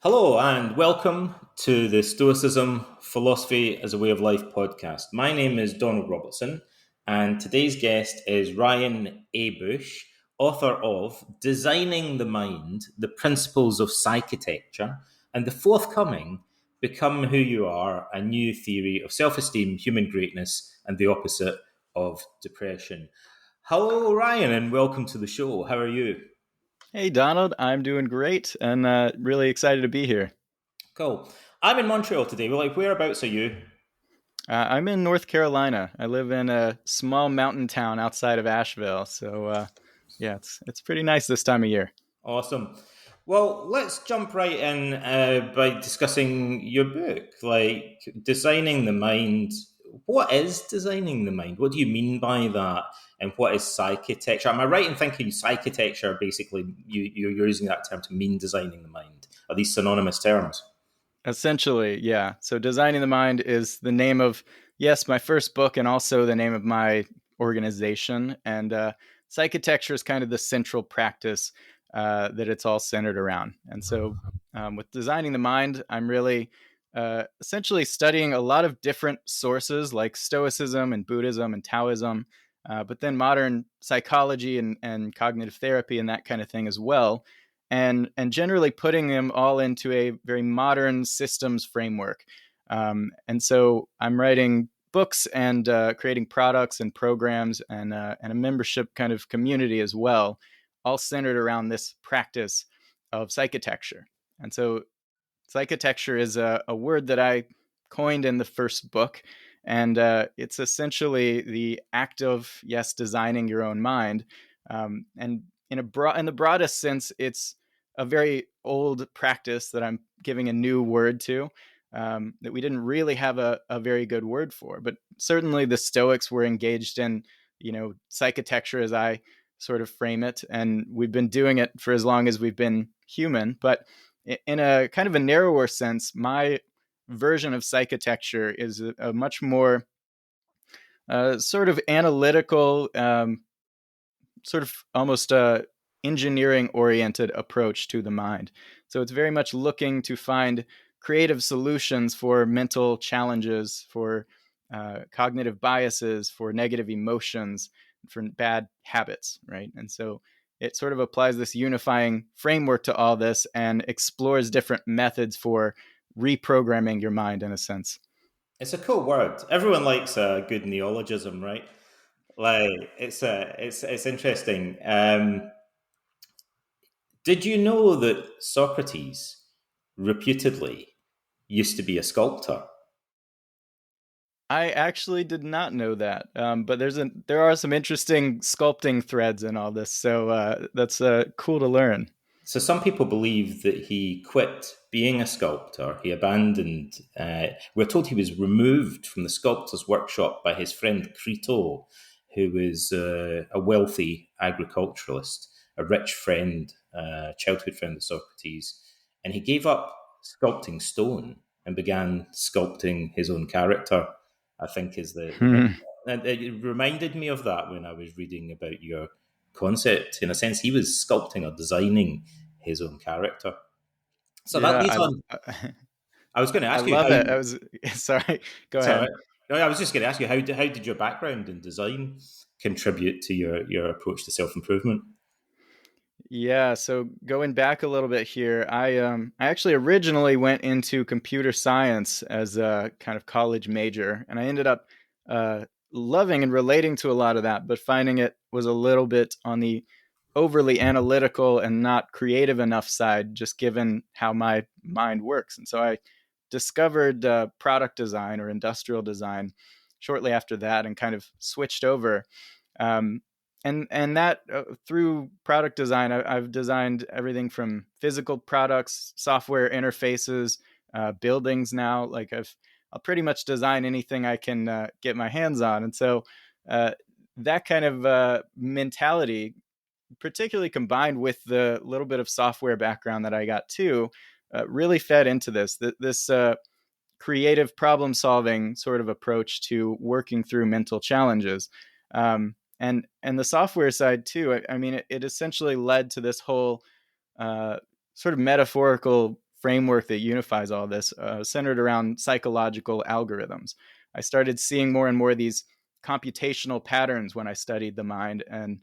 Hello and welcome to the Stoicism Philosophy as a Way of Life podcast. My name is Donald Robertson, and today's guest is Ryan A. Bush, author of Designing the Mind, The Principles of Psychitecture, and the forthcoming Become Who You Are, a new theory of self-esteem, human greatness, and the opposite of depression. Hello, Ryan, and welcome to the show. How are you? Hey, Donald. I'm doing great and really excited to be here. Cool. I'm in Montreal today. Whereabouts are you? I'm in North Carolina. I live in a small mountain town outside of Asheville. Yeah, it's pretty nice this time of year. Awesome. Well, let's jump right in by discussing your book, like designing the mind. What is designing the mind? What do you mean by that? And what is psychitecture? Am I right in thinking psychitecture basically you're using that term to mean designing the mind? Are these synonymous terms? Essentially, yeah. So, Designing the Mind is the name of, yes, my first book and also the name of my organization. And Psychitecture is kind of the central practice that it's all centered around. With Designing the Mind, I'm really essentially studying a lot of different sources like Stoicism and Buddhism and Taoism, but then modern psychology and cognitive therapy and that kind of thing as well, and generally putting them all into a very modern systems framework. And so I'm writing books and creating products and programs and a membership kind of community as well, all centered around this practice of psychitecture. And so psychitecture is a word that I coined in the first book, and it's essentially the act of, yes, designing your own mind. And in the broadest sense, it's a very old practice that I'm giving a new word to, that we didn't really have a very good word for. But certainly the Stoics were engaged in, psychitecture as I sort of frame it, and we've been doing it for as long as we've been human. But in a kind of a narrower sense, my version of psychitecture is a much more sort of analytical, sort of almost engineering oriented approach to the mind. So it's very much looking to find creative solutions for mental challenges, for cognitive biases, for negative emotions, for bad habits, right? And so it sort of applies this unifying framework to all this and explores different methods for reprogramming your mind in a sense. It's a cool word. Everyone likes a good neologism, right? Like it's interesting. Did you know that Socrates reputedly used to be a sculptor? I actually did not know that, but there are some interesting sculpting threads in all this, so that's cool to learn. So some people believe that he quit being a sculptor. He abandoned. We're told he was removed from the sculptor's workshop by his friend Crito, who was a wealthy agriculturalist, a rich friend, childhood friend of Socrates, and he gave up sculpting stone and began sculpting his own character. I think is the and it reminded me of that when I was reading about your concept. In a sense, he was sculpting or designing his own character. So that Yeah, leads on. I was going to I ask you love how. it. I was sorry. Go Sorry, ahead. no, I was just going to ask you how did your background in design contribute to your approach to self improvement? Yeah, so going back a little bit here, I actually originally went into computer science as a kind of college major, and I ended up loving and relating to a lot of that, but finding it was a little bit on the overly analytical and not creative enough side, just given how my mind works. And so I discovered product design or industrial design shortly after that, and kind of switched over. Um, and that through product design, I've designed everything from physical products, software interfaces, buildings. Now, I'll pretty much design anything I can get my hands on, and so uh, that kind of mentality, particularly combined with the little bit of software background that I got too, really fed into this creative problem solving sort of approach to working through mental challenges. And the software side too. I mean, it essentially led to this whole sort of metaphorical framework that unifies all this, centered around psychological algorithms. I started seeing more and more of these computational patterns when I studied the mind, and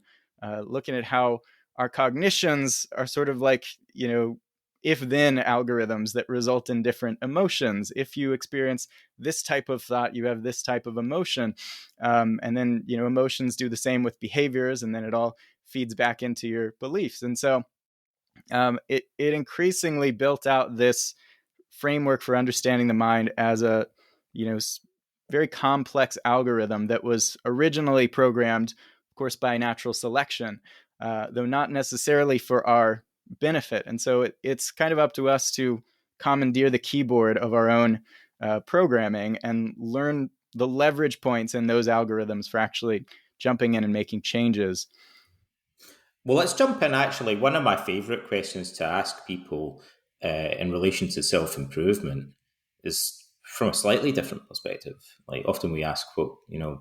looking at how our cognitions are sort of like, if then algorithms that result in different emotions. If you experience this type of thought, you have this type of emotion. And then, emotions do the same with behaviors, and then it all feeds back into your beliefs. And so it increasingly built out this framework for understanding the mind as a, very complex algorithm that was originally programmed, of course, by natural selection, though not necessarily for our benefit. And so it's kind of up to us to commandeer the keyboard of our own programming and learn the leverage points in those algorithms for actually jumping in and making changes. Well, let's jump in. Actually, one of my favorite questions to ask people in relation to self improvement is from a slightly different perspective. Like often we ask what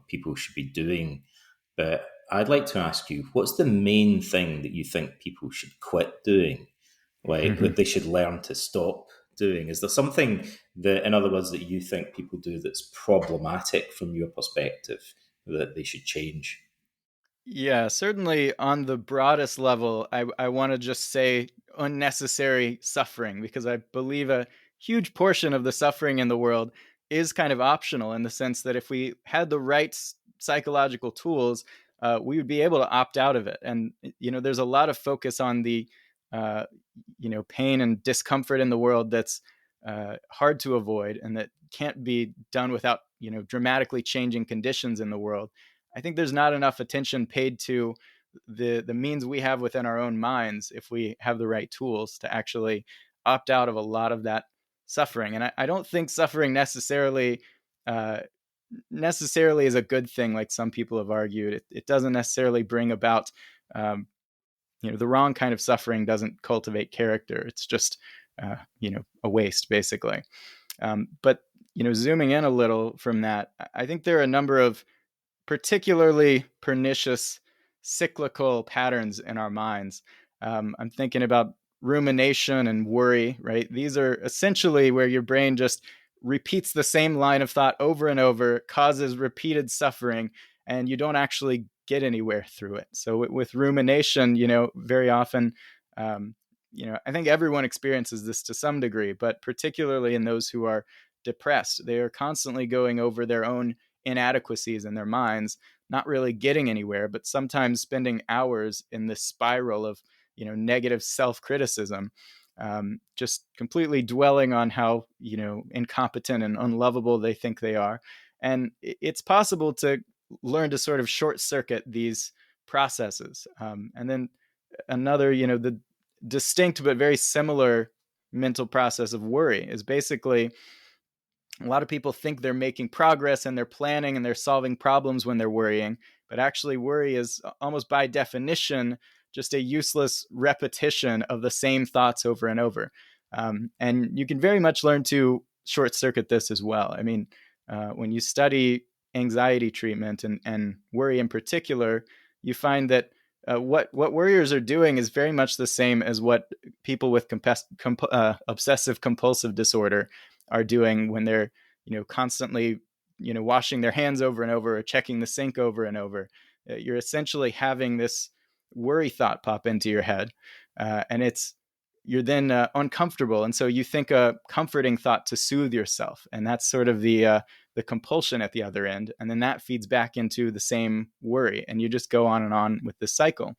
people should be doing, but I'd like to ask you, what's the main thing that you think people should quit doing? Like that they should learn to stop doing? Is there something that, in other words, that you think people do that's problematic from your perspective that they should change? Yeah, certainly on the broadest level, I want to just say unnecessary suffering, because I believe a huge portion of the suffering in the world is kind of optional, in the sense that if we had the right psychological tools, we would be able to opt out of it. And, there's a lot of focus on the, uh, pain and discomfort in the world that's hard to avoid and that can't be done without, dramatically changing conditions in the world. I think there's not enough attention paid to the means we have within our own minds, if we have the right tools, to actually opt out of a lot of that suffering. And I don't think suffering uh, necessarily is a good thing, like some people have argued. It doesn't necessarily bring about, um, the wrong kind of suffering doesn't cultivate character. It's just a waste, basically. But zooming in a little from that, I think there are a number of particularly pernicious cyclical patterns in our minds. I'm thinking about rumination and worry, right? These are essentially where your brain just repeats the same line of thought over and over, causes repeated suffering, and you don't actually get anywhere through it. So with rumination, very often, I think everyone experiences this to some degree, but particularly in those who are depressed, they are constantly going over their own inadequacies in their minds, not really getting anywhere, but sometimes spending hours in this spiral of, negative self-criticism, just completely dwelling on how, incompetent and unlovable they think they are. And it's possible to learn to sort of short circuit these processes. And then another, the distinct but very similar mental process of worry is basically, a lot of people think they're making progress and they're planning and they're solving problems when they're worrying, but actually worry is almost by definition just a useless repetition of the same thoughts over and over. And you can very much learn to short circuit this as well. I mean, when you study anxiety treatment and worry in particular, you find that what worriers are doing is very much the same as what people with obsessive compulsive disorder are doing when they're, constantly, washing their hands over and over, or checking the sink over and over. You're essentially having this worry thought pop into your head, and you're then uncomfortable, and so you think a comforting thought to soothe yourself, and that's sort of the compulsion at the other end, and then that feeds back into the same worry, and you just go on and on with this cycle.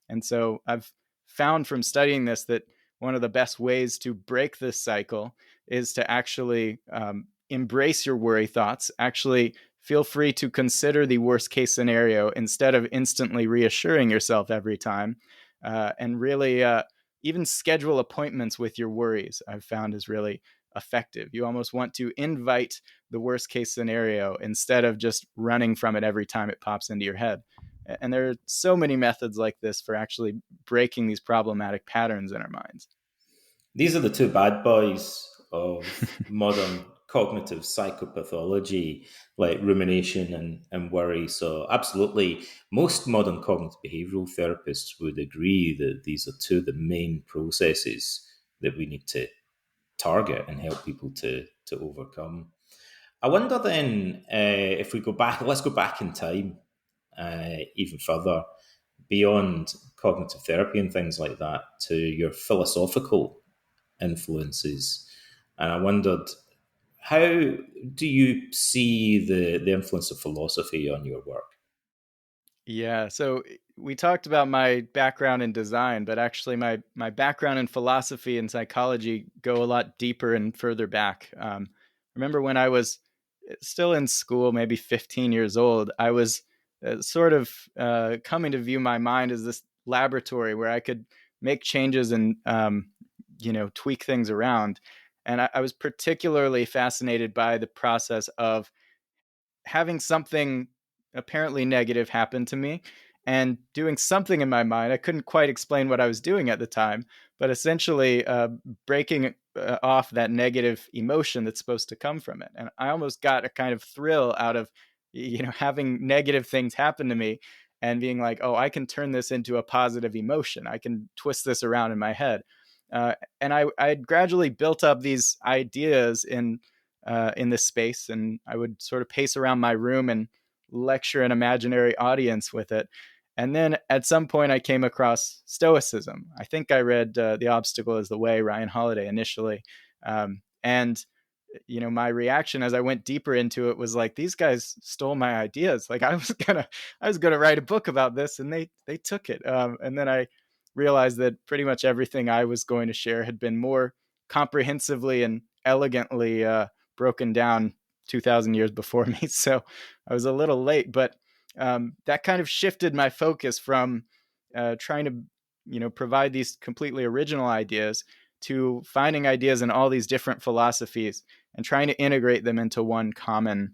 And so I've found from studying this that one of the best ways to break this cycle is to actually embrace your worry thoughts, actually feel free to consider the worst case scenario instead of instantly reassuring yourself every time, and really even schedule appointments with your worries, I've found is really effective. You almost want to invite the worst case scenario instead of just running from it every time it pops into your head. And there are so many methods like this for actually breaking these problematic patterns in our minds. These are the two bad boys of modern cognitive psychopathology, like rumination and worry. So, absolutely, most modern cognitive behavioural therapists would agree that these are two of the main processes that we need to target and help people to overcome. I wonder then, if we go back, let's go back in time, even further beyond cognitive therapy and things like that, to your philosophical influences. And I wondered, how do you see the influence of philosophy on your work? Yeah, so we talked about my background in design, but actually my background in philosophy and psychology go a lot deeper and further back. Remember when I was still in school, maybe 15 years old, I was sort of coming to view my mind as this laboratory where I could make changes and tweak things around. And I was particularly fascinated by the process of having something apparently negative happen to me and doing something in my mind. I couldn't quite explain what I was doing at the time, but essentially breaking off that negative emotion that's supposed to come from it. And I almost got a kind of thrill out of, having negative things happen to me and being like, oh, I can turn this into a positive emotion. I can twist this around in my head. And I had gradually built up these ideas in this space, and I would sort of pace around my room and lecture an imaginary audience with it. And then at some point, I came across Stoicism. I think I read The Obstacle is the Way, Ryan Holiday, initially. And my reaction as I went deeper into it was like, these guys stole my ideas. Like I was gonna write a book about this, and they took it. And then I realized that pretty much everything I was going to share had been more comprehensively and elegantly broken down 2,000 years before me. So I was a little late, but that kind of shifted my focus from trying to, provide these completely original ideas to finding ideas in all these different philosophies and trying to integrate them into one common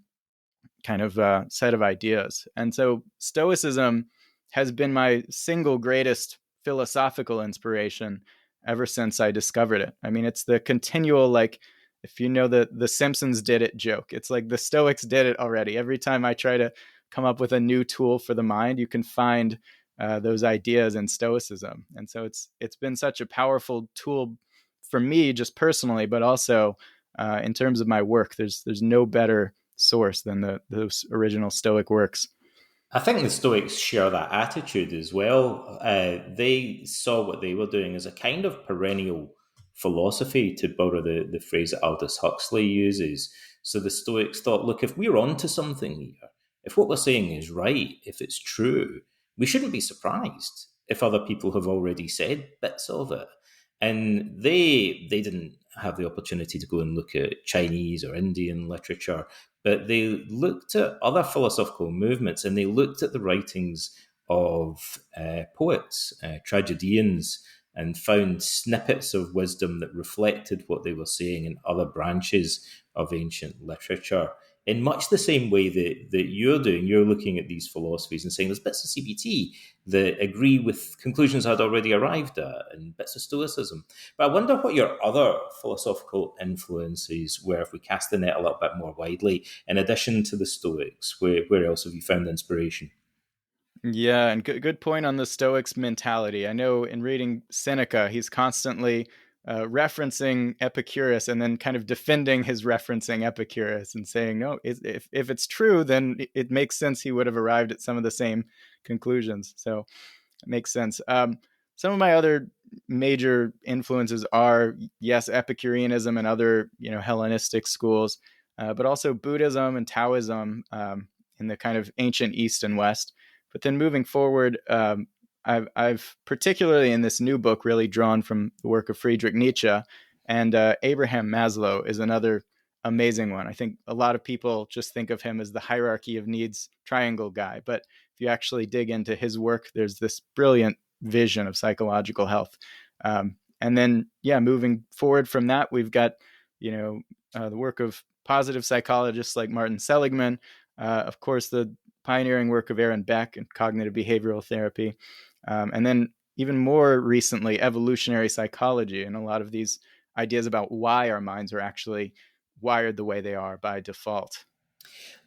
kind of set of ideas. And so Stoicism has been my single greatest philosophical inspiration ever since I discovered it. I mean, it's the continual, like, if you know the Simpsons did it joke, it's like the Stoics did it already. Every time I try to come up with a new tool for the mind, you can find those ideas in Stoicism. And so it's been such a powerful tool for me just personally, but also in terms of my work. There's no better source than those original Stoic works. I think the Stoics share that attitude as well. They saw what they were doing as a kind of perennial philosophy, to borrow the phrase that Aldous Huxley uses. So the Stoics thought, look, if we're onto something here, if what we're saying is right, if it's true, we shouldn't be surprised if other people have already said bits of it. And they didn't have the opportunity to go and look at Chinese or Indian literature, but they looked at other philosophical movements, and they looked at the writings of poets, tragedians, and found snippets of wisdom that reflected what they were saying in other branches of ancient literature. In much the same way that you're doing, you're looking at these philosophies and saying there's bits of CBT that agree with conclusions I'd already arrived at, and bits of Stoicism. But I wonder what your other philosophical influences were, if we cast the net a little bit more widely. In addition to the Stoics, where else have you found inspiration? Yeah, and good point on the Stoics mentality. I know in reading Seneca, he's constantly referencing Epicurus and then kind of defending his referencing Epicurus and saying, no, if it's true, then it makes sense he would have arrived at some of the same conclusions. So it makes sense. Some of my other major influences are, yes, Epicureanism and other, Hellenistic schools, but also Buddhism and Taoism in the kind of ancient East and West. But then moving forward, I've particularly in this new book really drawn from the work of Friedrich Nietzsche, and Abraham Maslow is another amazing one. I think a lot of people just think of him as the hierarchy of needs triangle guy, but if you actually dig into his work, there's this brilliant vision of psychological health. And then, yeah, moving forward from that, we've got, the work of positive psychologists like Martin Seligman, of course, the pioneering work of Aaron Beck and cognitive behavioral therapy. And then even more recently, evolutionary psychology and a lot of these ideas about why our minds are actually wired the way they are by default.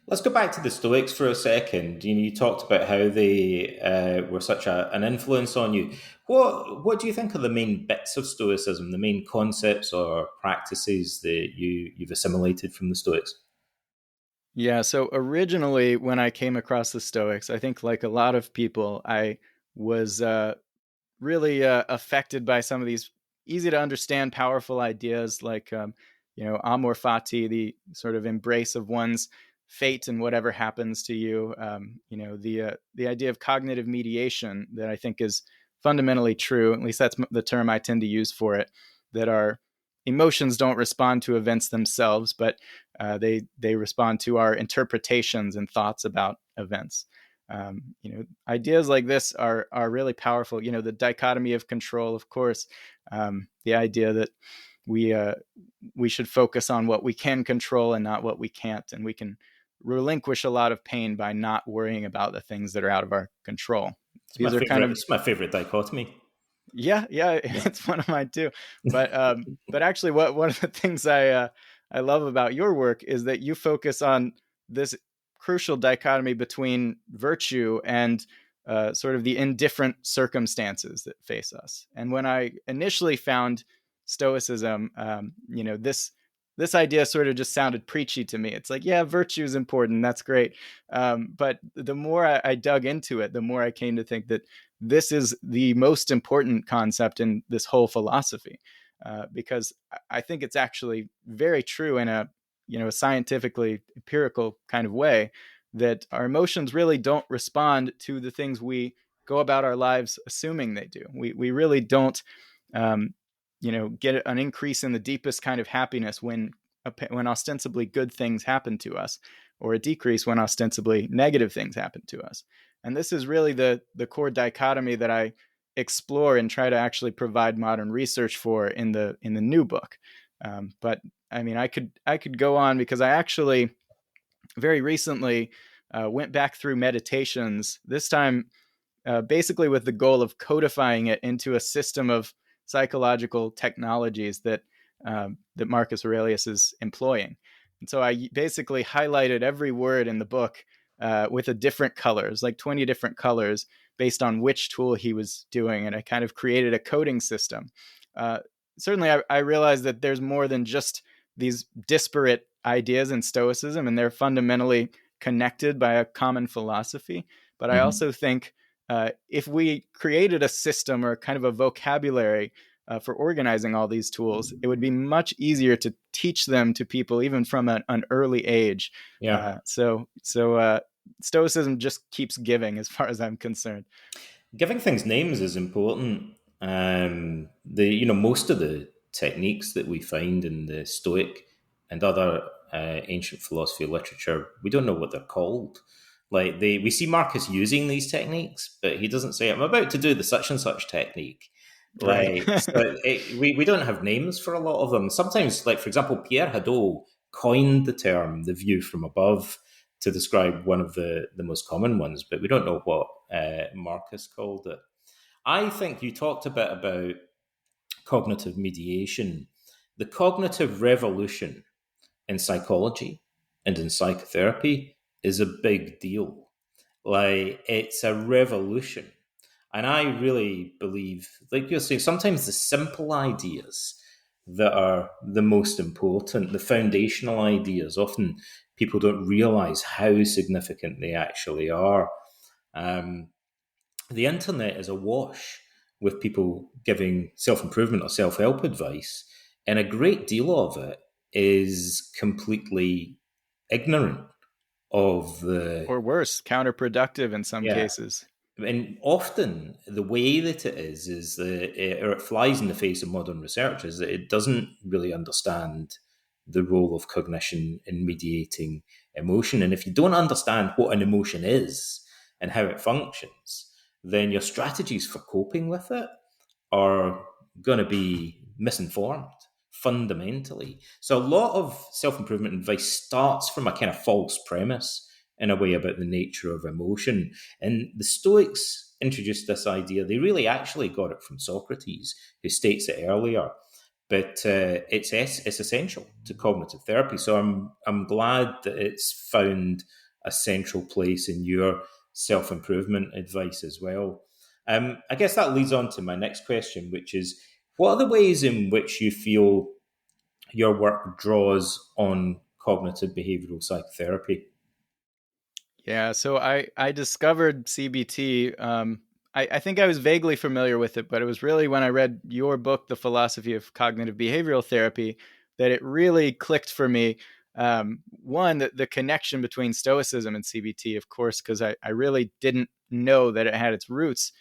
Let's go back to the Stoics for a second. You talked about how they were such an influence on you. What do you think are the main bits of Stoicism, the main concepts or practices that you've assimilated from the Stoics? Yeah, so originally when I came across the Stoics, I think like a lot of people, I was really affected by some of these easy to understand, powerful ideas like, amor fati, the sort of embrace of one's fate and whatever happens to you. The idea of cognitive mediation that I think is fundamentally true. At least that's the term I tend to use for it. That our emotions don't respond to events themselves, but they respond to our interpretations and thoughts about events. Ideas like this are really powerful. The dichotomy of control, of course, the idea that we should focus on what we can control and not what we can't, and we can relinquish a lot of pain by not worrying about the things that are out of our control. These are kind of It's my favorite dichotomy. yeah, Yeah. it's one of mine too. But actually, what one of the things I love about your work is that you focus on this crucial dichotomy between virtue and sort of the indifferent circumstances that face us. And when I initially found Stoicism, this idea sort of just sounded preachy to me. It's like, yeah, virtue is important. That's great. But the more I dug into it, the more I came to think that this is the most important concept in this whole philosophy, because I think it's actually very true in a scientifically empirical kind of way that our emotions really don't respond to the things we go about our lives assuming they do. We really don't um, get an increase in the deepest kind of happiness when ostensibly good things happen to us, or a decrease when ostensibly negative things happen to us. And this is really the core dichotomy that I explore and try to actually provide modern research for in the new book. But I mean, I could go on because I actually very recently went back through meditations. This time basically with the goal of codifying it into a system of psychological technologies that Marcus Aurelius is employing. And so I basically highlighted every word in the book with a different colors, like 20 different colors, based on which tool he was doing, and I kind of created a coding system. Uh, Certainly, I realized that there's more than just these disparate ideas in Stoicism, and they're fundamentally connected by a common philosophy. But I Mhm. also think if we created a system or kind of a vocabulary for organizing all these tools, it would be much easier to teach them to people even from an early age. Yeah. Stoicism just keeps giving, as far as I'm concerned. Giving things names is important. Most of the techniques that we find in the Stoic and other ancient philosophy literature, we don't know what they're called. Like we see Marcus using these techniques, but he doesn't say, "I'm about to do the such and such technique." Right. We don't have names for a lot of them. Sometimes, like for example, Pierre Hadot coined the term "the view from above" to describe one of the most common ones, but we don't know what Marcus called it. I think you talked a bit about cognitive mediation. The cognitive revolution in psychology and in psychotherapy is a big deal. Like, it's a revolution. And I really believe, like you're saying, sometimes the simple ideas that are the most important, the foundational ideas, often people don't realize how significant they actually are. Um, the internet is awash with people giving self improvement or self help advice, and a great deal of it is completely ignorant of the Or worse, counterproductive in some yeah. cases. And often the way that it is that or it flies in the face of modern research is that it doesn't really understand the role of cognition in mediating emotion. And if you don't understand what an emotion is and how it functions, then your strategies for coping with it are going to be misinformed fundamentally. So a lot of self improvement advice starts from a kind of false premise in a way about the nature of emotion. And the Stoics introduced this idea. They really actually got it from Socrates, who states it earlier. but it's essential to cognitive therapy. So I'm glad that it's found a central place in your self improvement advice as well. I guess that leads on to my next question, which is, what are the ways in which you feel your work draws on cognitive behavioral psychotherapy? Yeah, so I discovered CBT. I think I was vaguely familiar with it, but it was really when I read your book, The Philosophy of Cognitive Behavioral Therapy, that it really clicked for me. One, the connection between Stoicism and CBT, of course, because I really didn't know that it had its roots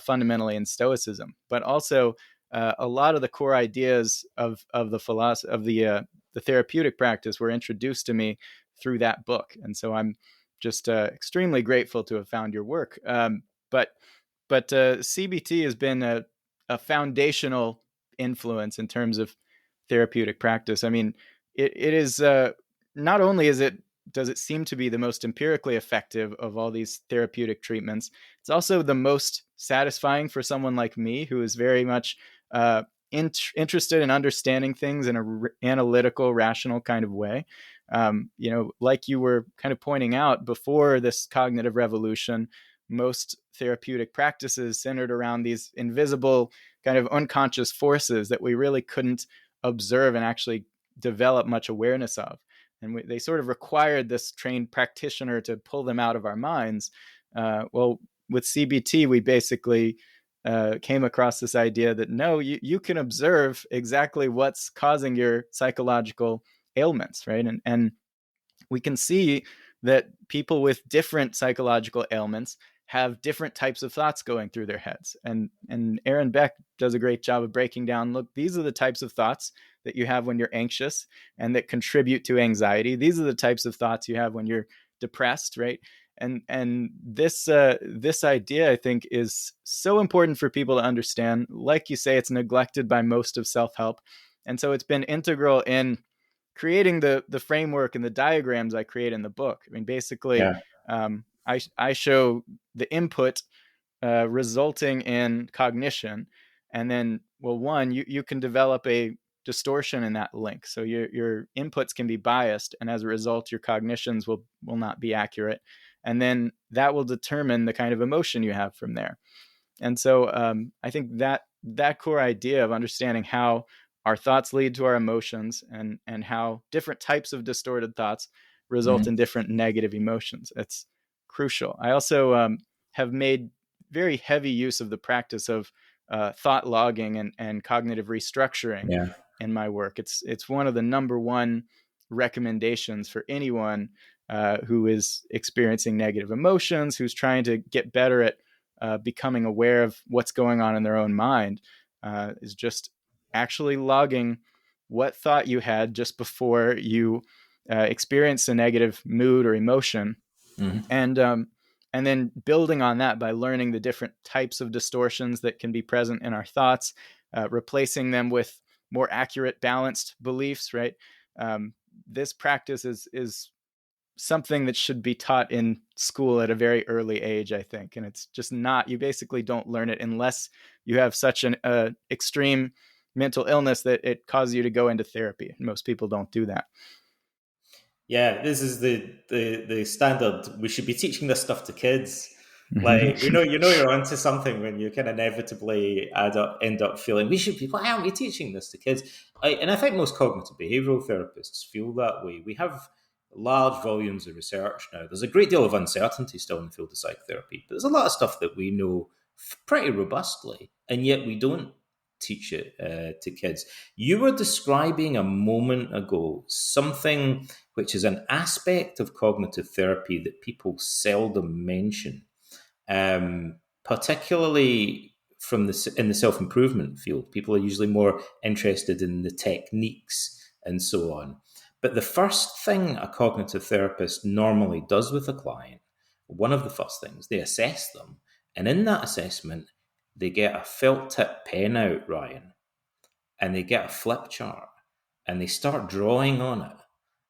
fundamentally in Stoicism, but also a lot of the core ideas of the philosophy of the therapeutic practice were introduced to me through that book, and so I'm just extremely grateful to have found your work. But CBT has been a foundational influence in terms of therapeutic practice. I mean, it is not only does it seem to be the most empirically effective of all these therapeutic treatments, it's also the most satisfying for someone like me who is very much interested in understanding things in a analytical, rational kind of way. Like you were kind of pointing out before this cognitive revolution, most therapeutic practices centered around these invisible kind of unconscious forces that we really couldn't observe and actually develop much awareness of. And they sort of required this trained practitioner to pull them out of our minds. Well, with CBT, we basically came across this idea that no, you can observe exactly what's causing your psychological ailments, right? And we can see that people with different psychological ailments have different types of thoughts going through their heads. And Aaron Beck does a great job of breaking down, look, these are the types of thoughts that you have when you're anxious and that contribute to anxiety. These are the types of thoughts you have when you're depressed, right? And this idea, I think, is so important for people to understand. Like you say, it's neglected by most of self-help. And so it's been integral in creating the framework and the diagrams I create in the book. I mean, basically, Yeah. I show the input resulting in cognition, and then, well, one, you can develop a distortion in that link, so your inputs can be biased, and as a result, your cognitions will not be accurate, and then that will determine the kind of emotion you have from there. And so I think that core idea of understanding how our thoughts lead to our emotions, and how different types of distorted thoughts result in Mhm. different negative emotions. It's crucial. I also have made very heavy use of the practice of thought logging and cognitive restructuring Yeah. in my work. It's one of the number one recommendations for anyone who is experiencing negative emotions, who's trying to get better at becoming aware of what's going on in their own mind, is just actually logging what thought you had just before you experience a negative mood or emotion, Mhm. and then building on that by learning the different types of distortions that can be present in our thoughts, replacing them with more accurate, balanced beliefs. Right. This practice is something that should be taught in school at a very early age, I think. And it's just not, you basically don't learn it unless you have such an extreme mental illness that it causes you to go into therapy. Most people don't do that. Yeah, this is the standard. We should be teaching this stuff to kids. Like, Mm-hmm. you know you're onto something when you kind of inevitably end up feeling we should be. Why aren't we teaching this to kids? And I think most cognitive behavioral therapists feel that way. We have large volumes of research now. There's a great deal of uncertainty still in the field of psychotherapy, but there's a lot of stuff that we know pretty robustly, and yet we don't teach it to kids. You were describing a moment ago something which is an aspect of cognitive therapy that people seldom mention, particularly in the self improvement field. People are usually more interested in the techniques and so on. But the first thing a cognitive therapist normally does with a client, one of the first things, they assess them. And in that assessment, they get a felt tip pen out, Ryan, and they get a flip chart and they start drawing on it,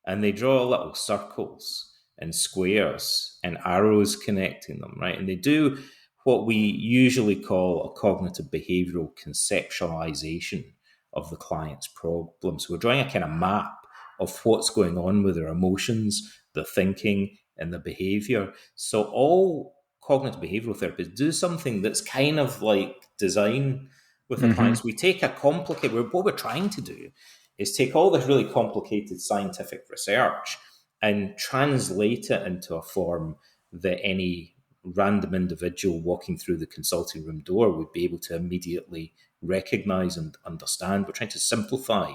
and they draw little circles and squares and arrows connecting them, right? And they do what we usually call a cognitive behavioral conceptualization of the client's problem. So we're drawing a kind of map of what's going on with their emotions, their thinking, and their behavior. So all cognitive behavioral therapists do something that's kind of like design with the Mm-hmm. clients. We take a complicated, what we're trying to do is take all this really complicated scientific research and translate it into a form that any random individual walking through the consulting room door would be able to immediately recognize and understand. We're trying to simplify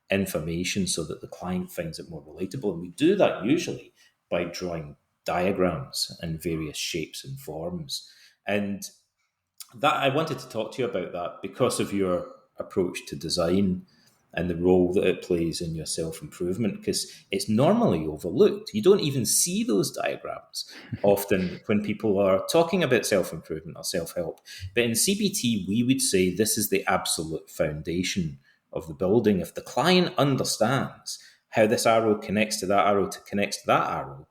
information so that the client finds it more relatable. And we do that usually by drawing diagrams in various shapes and forms. And that I wanted to talk to you about that because of your approach to design and the role that it plays in your self-improvement, because it's normally overlooked. You don't even see those diagrams often when people are talking about self-improvement or self-help. But in CBT, we would say this is the absolute foundation of the building. If the client understands how this arrow connects to that arrow to connects to that arrow,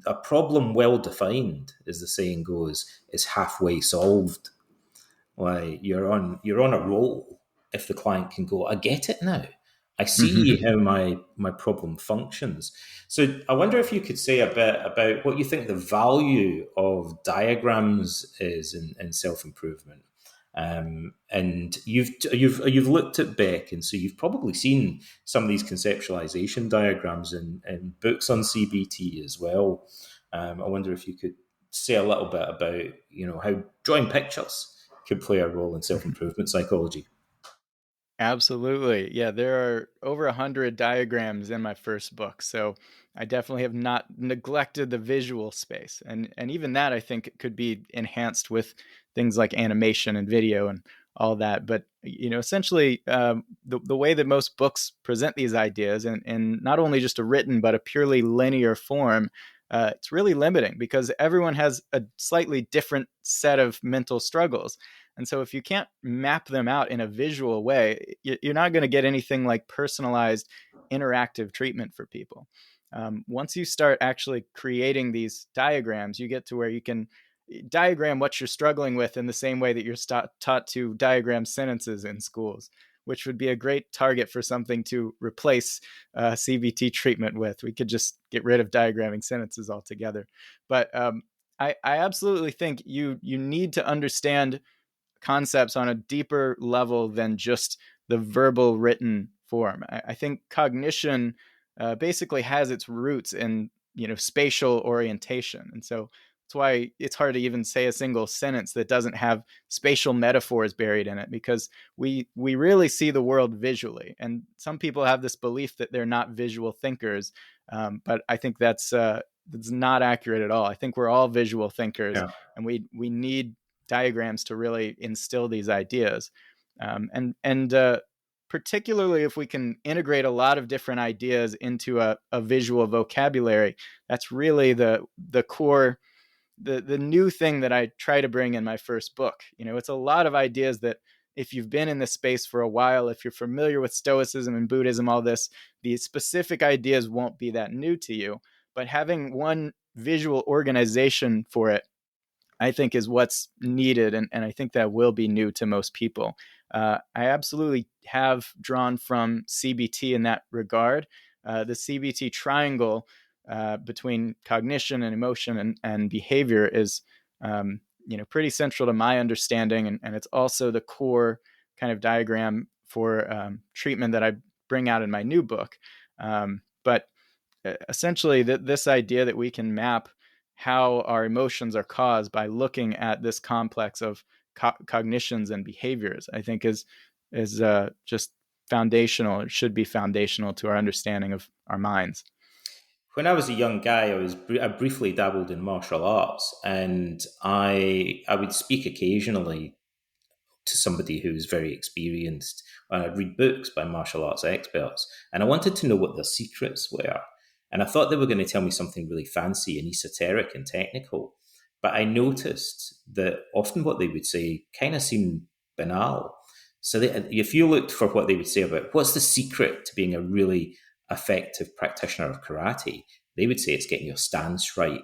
a problem well defined, as the saying goes, is halfway solved. Like you're on a roll if the client can go, I get it now. I see how my problem functions. So I wonder if you could say a bit about what you think the value of diagrams is in self improvement. And you've looked at Beck, and so you've probably seen some of these conceptualization diagrams in books on CBT as well. I wonder if you could say a little bit about how drawing pictures could play a role in self improvement psychology. Absolutely. Yeah, there are over 100 diagrams in my first book. So I definitely have not neglected the visual space. And even that I think could be enhanced with things like animation and video and all that. But essentially, the way that most books present these ideas, in not only just a written but a purely linear form, it's really limiting because everyone has a slightly different set of mental struggles. And so if you can't map them out in a visual way, you're not going to get anything like personalized interactive treatment for people. Once you start actually creating these diagrams, you get to where you can diagram what you're struggling with in the same way that you're taught to diagram sentences in schools, which would be a great target for something to replace CBT treatment with. We could just get rid of diagramming sentences altogether. But I absolutely think you need to understand concepts on a deeper level than just the verbal written form. I think cognition basically has its roots in spatial orientation, and so that's why it's hard to even say a single sentence that doesn't have spatial metaphors buried in it, because we really see the world visually. And some people have this belief that they're not visual thinkers, but I think that's not accurate at all. I think we're all visual thinkers, Yeah. and we need diagrams to really instill these ideas. And particularly if we can integrate a lot of different ideas into a visual vocabulary, that's really the core, the new thing that I try to bring in my first book. It's a lot of ideas that if you've been in this space for a while, if you're familiar with Stoicism and Buddhism, all this, the specific ideas won't be that new to you. But having one visual organization for it, I think, is what's needed. And I think that will be new to most people. I absolutely have drawn from CBT in that regard. The CBT triangle between cognition and emotion and behavior is, pretty central to my understanding. And it's also the core kind of diagram for treatment that I bring out in my new book. But essentially, this idea that we can map how our emotions are caused by looking at this complex of cognitions and behaviors, I think is just foundational. It should be foundational to our understanding of our minds. When I was a young guy, I briefly dabbled in martial arts, and I would speak occasionally to somebody who was very experienced. I'd read books by martial arts experts, and I wanted to know what their secrets were. And I thought they were going to tell me something really fancy and esoteric and technical. But I noticed that often what they would say kind of seemed banal. So if you looked for what they would say about what's the secret to being a really effective practitioner of karate, they would say it's getting your stance right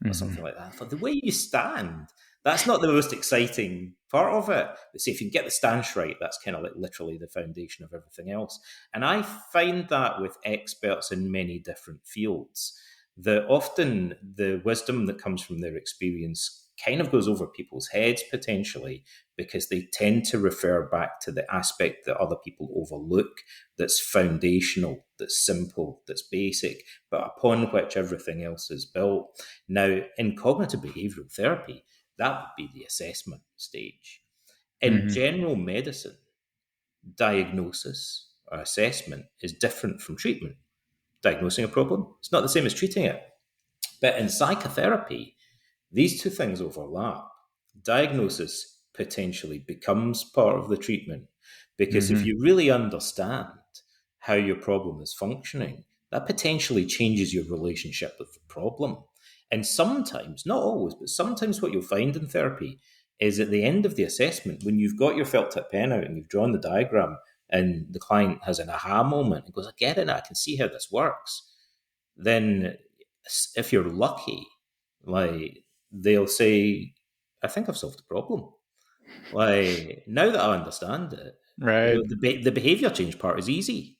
or Mm-hmm. something like that. I thought the way you stand, That's not the most exciting part of it. But see, if you can get the stance right, that's kind of like literally the foundation of everything else. And I find that with experts in many different fields, that often the wisdom that comes from their experience kind of goes over people's heads potentially, because they tend to refer back to the aspect that other people overlook, that's foundational, that's simple, that's basic, but upon which everything else is built. Now, in cognitive behavioural therapy, that would be the assessment stage. In Mm-hmm. general medicine, diagnosis or assessment is different from treatment. Diagnosing a problem, it's not the same as treating it. But in psychotherapy, these two things overlap. Diagnosis potentially becomes part of the treatment, because if Mm-hmm. you really understand how your problem is functioning, that potentially changes your relationship with the problem. And sometimes, not always, but sometimes what you'll find in therapy is at the end of the assessment, when you've got your felt tip pen out and you've drawn the diagram, and the client has an aha moment and goes, I get it, I can see how this works. Then, if you're lucky, like, they'll say, I think I've solved the problem. Like, now that I understand it, Right. the behavior change part is easy.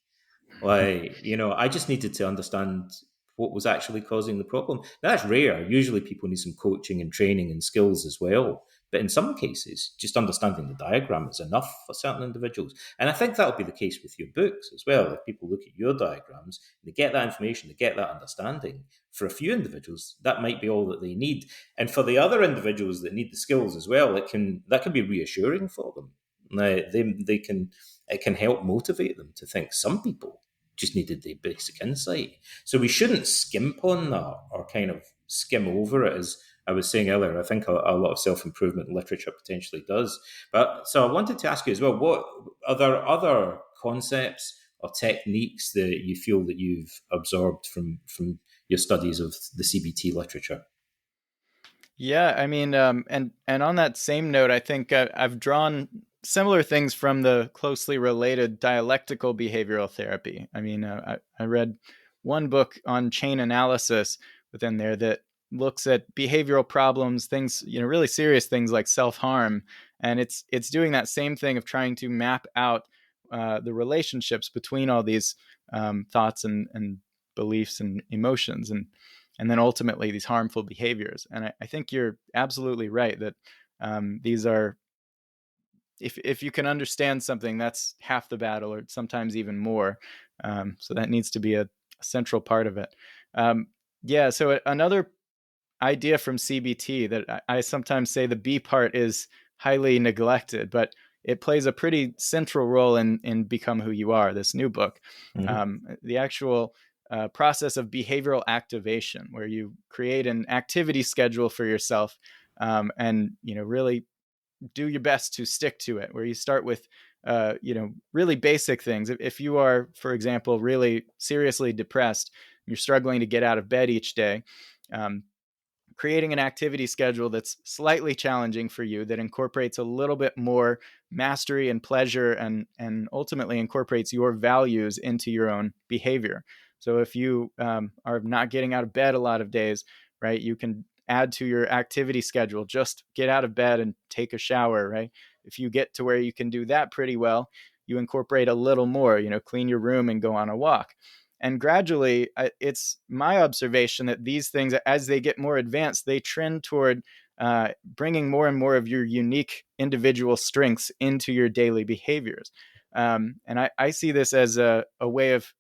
Like, I just needed to understand what was actually causing the problem. That's rare. Usually people need some coaching and training and skills as well. But in some cases, just understanding the diagram is enough for certain individuals. And I think that'll be the case with your books as well. If people look at your diagrams, they get that information, they get that understanding. For a few individuals, that might be all that they need. And for the other individuals that need the skills as well, that can be reassuring for them. Now, it can help motivate them to think some people just needed the basic insight. So we shouldn't skimp on that or kind of skim over it, as I was saying earlier. I think a lot of self-improvement literature potentially does. But so I wanted to ask you as well, what are there other concepts or techniques that you feel that you've absorbed from your studies of the CBT literature? Yeah, I mean, and on that same note, I think I've drawn similar things from the closely related dialectical behavioral therapy. I mean, I read one book on chain analysis within there that looks at behavioral problems, things, really serious things like self-harm, and it's doing that same thing of trying to map out the relationships between all these thoughts and beliefs and emotions, and then ultimately these harmful behaviors. And I think you're absolutely right that these are, if you can understand something, that's half the battle, or sometimes even more. So that needs to be a central part of it. Yeah. So another idea from CBT that I sometimes say the B part is highly neglected, but it plays a pretty central role in Become Who You Are, this new book. Mm-hmm. The actual process of behavioral activation, where you create an activity schedule for yourself, and really do your best to stick to it. Where you start with really basic things. If you are, for example, really seriously depressed, you're struggling to get out of bed each day. Creating an activity schedule that's slightly challenging for you, that incorporates a little bit more mastery and pleasure, and ultimately incorporates your values into your own behavior. So if you are not getting out of bed a lot of days, right, you can add to your activity schedule, just get out of bed and take a shower, right? If you get to where you can do that pretty well, you incorporate a little more, clean your room and go on a walk. And gradually, it's my observation that these things, as they get more advanced, they trend toward bringing more and more of your unique individual strengths into your daily behaviors. And I see this as a way of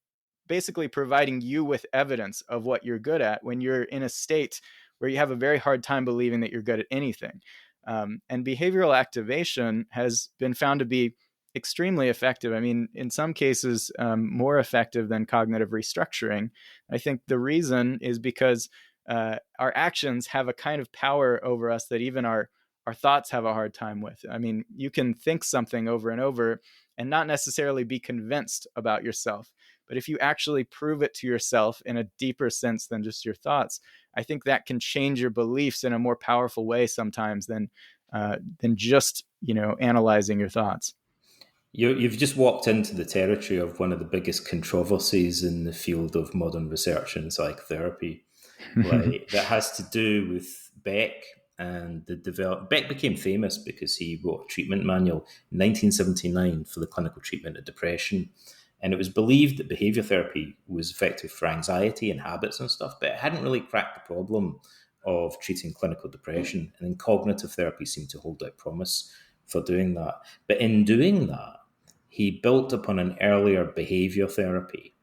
basically providing you with evidence of what you're good at when you're in a state where you have a very hard time believing that you're good at anything. And behavioral activation has been found to be extremely effective. I mean, in some cases, more effective than cognitive restructuring. I think the reason is because our actions have a kind of power over us that even our thoughts have a hard time with. I mean, you can think something over and over and not necessarily be convinced about yourself. But if you actually prove it to yourself in a deeper sense than just your thoughts, I think that can change your beliefs in a more powerful way sometimes than just analyzing your thoughts. You've just walked into the territory of one of the biggest controversies in the field of modern research in psychotherapy, like, that has to do with Beck and Beck became famous because he wrote a treatment manual in 1979 for the clinical treatment of depression. And it was believed that behavior therapy was effective for anxiety and habits and stuff, but it hadn't really cracked the problem of treating clinical depression. And then cognitive therapy seemed to hold out promise for doing that. But in doing that, he built upon an earlier behavior therapy,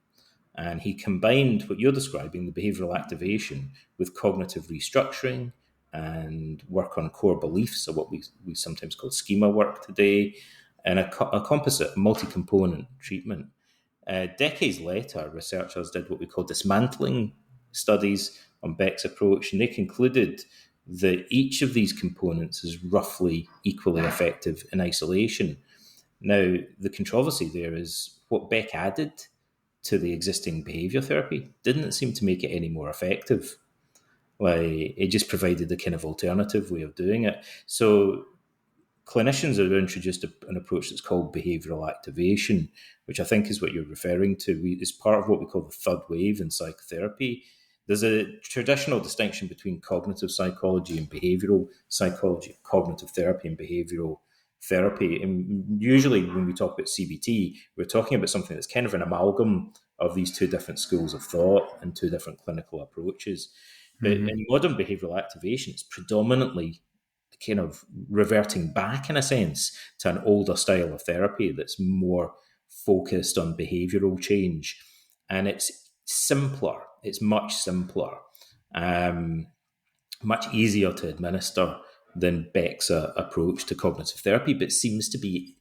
and he combined what you're describing, the behavioral activation, with cognitive restructuring and work on core beliefs, or what we sometimes call schema work today, and a composite multi-component treatment. Decades later, researchers did what we call dismantling studies on Beck's approach, and they concluded that each of these components is roughly equally effective in isolation. Now, the controversy there is what Beck added to the existing behavior therapy didn't seem to make it any more effective. Like, it just provided the kind of alternative way of doing it. So clinicians have introduced an approach that's called behavioral activation, which I think is what you're referring to. It's part of what we call the third wave in psychotherapy. There's a traditional distinction between cognitive psychology and behavioral psychology, cognitive therapy and behavioral therapy. And usually when we talk about CBT, we're talking about something that's kind of an amalgam of these two different schools of thought and two different clinical approaches. But Mm-hmm. in modern behavioral activation, it's predominantly kind of reverting back, in a sense, to an older style of therapy that's more focused on behavioral change. And it's simpler, it's much simpler, much easier to administer than Beck's approach to cognitive therapy, but seems to be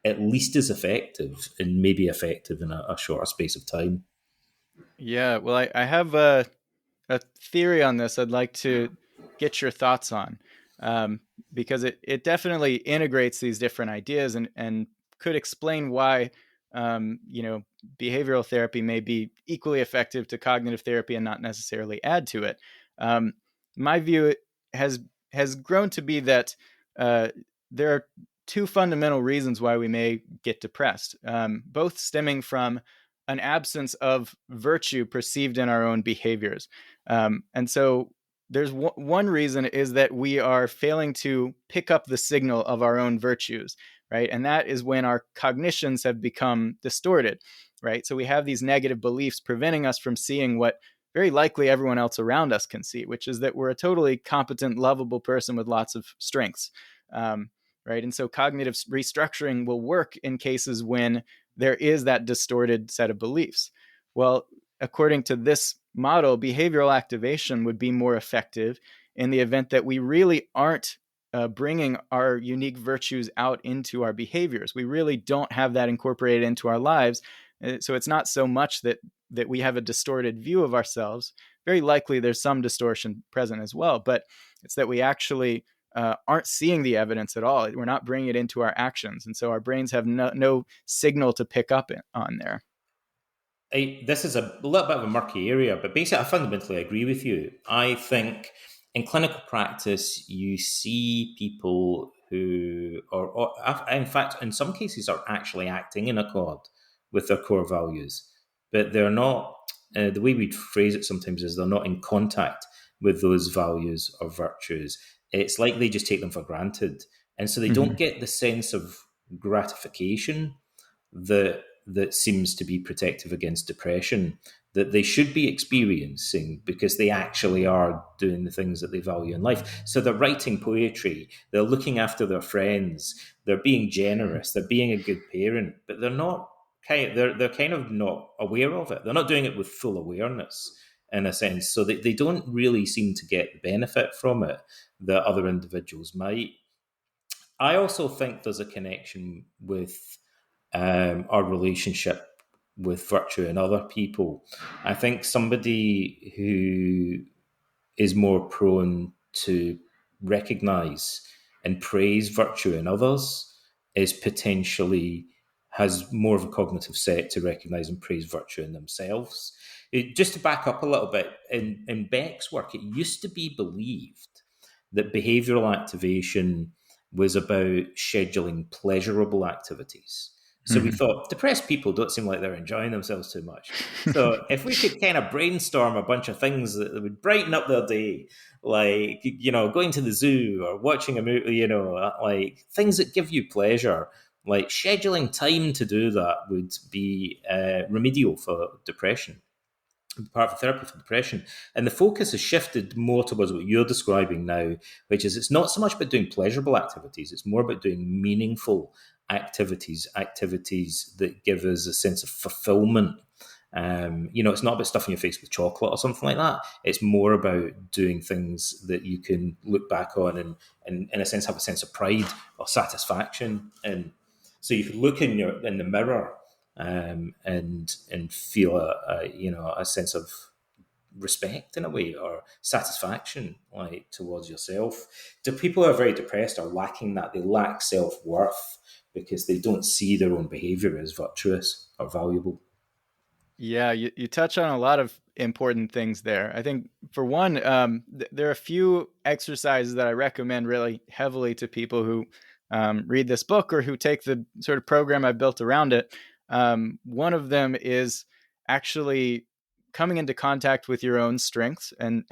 at least as effective and maybe effective in a shorter space of time. Yeah, well, I have a theory on this I'd like to get your thoughts on, because it definitely integrates these different ideas and could explain why behavioral therapy may be equally effective to cognitive therapy and not necessarily add to it. My view has has grown to be that there are two fundamental reasons why we may get depressed, both stemming from an absence of virtue perceived in our own behaviors. And so there's one reason is that we are failing to pick up the signal of our own virtues, right? And that is when our cognitions have become distorted, right? So we have these negative beliefs preventing us from seeing what very likely everyone else around us can see, which is that we're a totally competent, lovable person with lots of strengths, right? And so cognitive restructuring will work in cases when there is that distorted set of beliefs. Well, according to this model, behavioral activation would be more effective in the event that we really aren't bringing our unique virtues out into our behaviors. We really don't have that incorporated into our lives. So it's not so much that we have a distorted view of ourselves. Very likely there's some distortion present as well, but it's that we actually aren't seeing the evidence at all. We're not bringing it into our actions. And so our brains have no signal to pick up on there. This is a little bit of a murky area, but basically, I fundamentally agree with you. I think in clinical practice, you see people who are, in fact, in some cases, are actually acting in accord with their core values, but they're not. The way we phrase it sometimes is they're not in contact with those values or virtues. It's like they just take them for granted, and so they don't get the sense of gratification that seems to be protective against depression that they should be experiencing, because they actually are doing the things that they value in life. So they're writing poetry, they're looking after their friends, they're being generous, they're being a good parent, but they're kind of not aware of it. They're not doing it with full awareness, in a sense. So they don't really seem to get the benefit from it that other individuals might. I also think there's a connection with our relationship with virtue in other people. I think somebody who is more prone to recognize and praise virtue in others is potentially has more of a cognitive set to recognize and praise virtue in themselves. Just to back up a little bit, in Beck's work, it used to be believed that behavioral activation was about scheduling pleasurable activities. So we thought depressed people don't seem like they're enjoying themselves too much. So if we could kind of brainstorm a bunch of things that would brighten up their day, like, going to the zoo or watching a movie, like things that give you pleasure, like scheduling time to do that would be remedial for depression, part of therapy for depression. And the focus has shifted more towards what you're describing now, which is it's not so much about doing pleasurable activities, it's more about doing meaningful activities that give us a sense of fulfillment. It's not about stuffing your face with chocolate or something like that. It's more about doing things that you can look back on and in a sense, have a sense of pride or satisfaction. And so you can look in the mirror and feel a sense of respect in a way, or satisfaction, like, towards yourself. The people who are very depressed are lacking that. They lack self-worth because they don't see their own behavior as virtuous or valuable. Yeah, you touch on a lot of important things there. I think, for one, there are a few exercises that I recommend really heavily to people who read this book or who take the sort of program I've built around it. One of them is actually coming into contact with your own strengths, and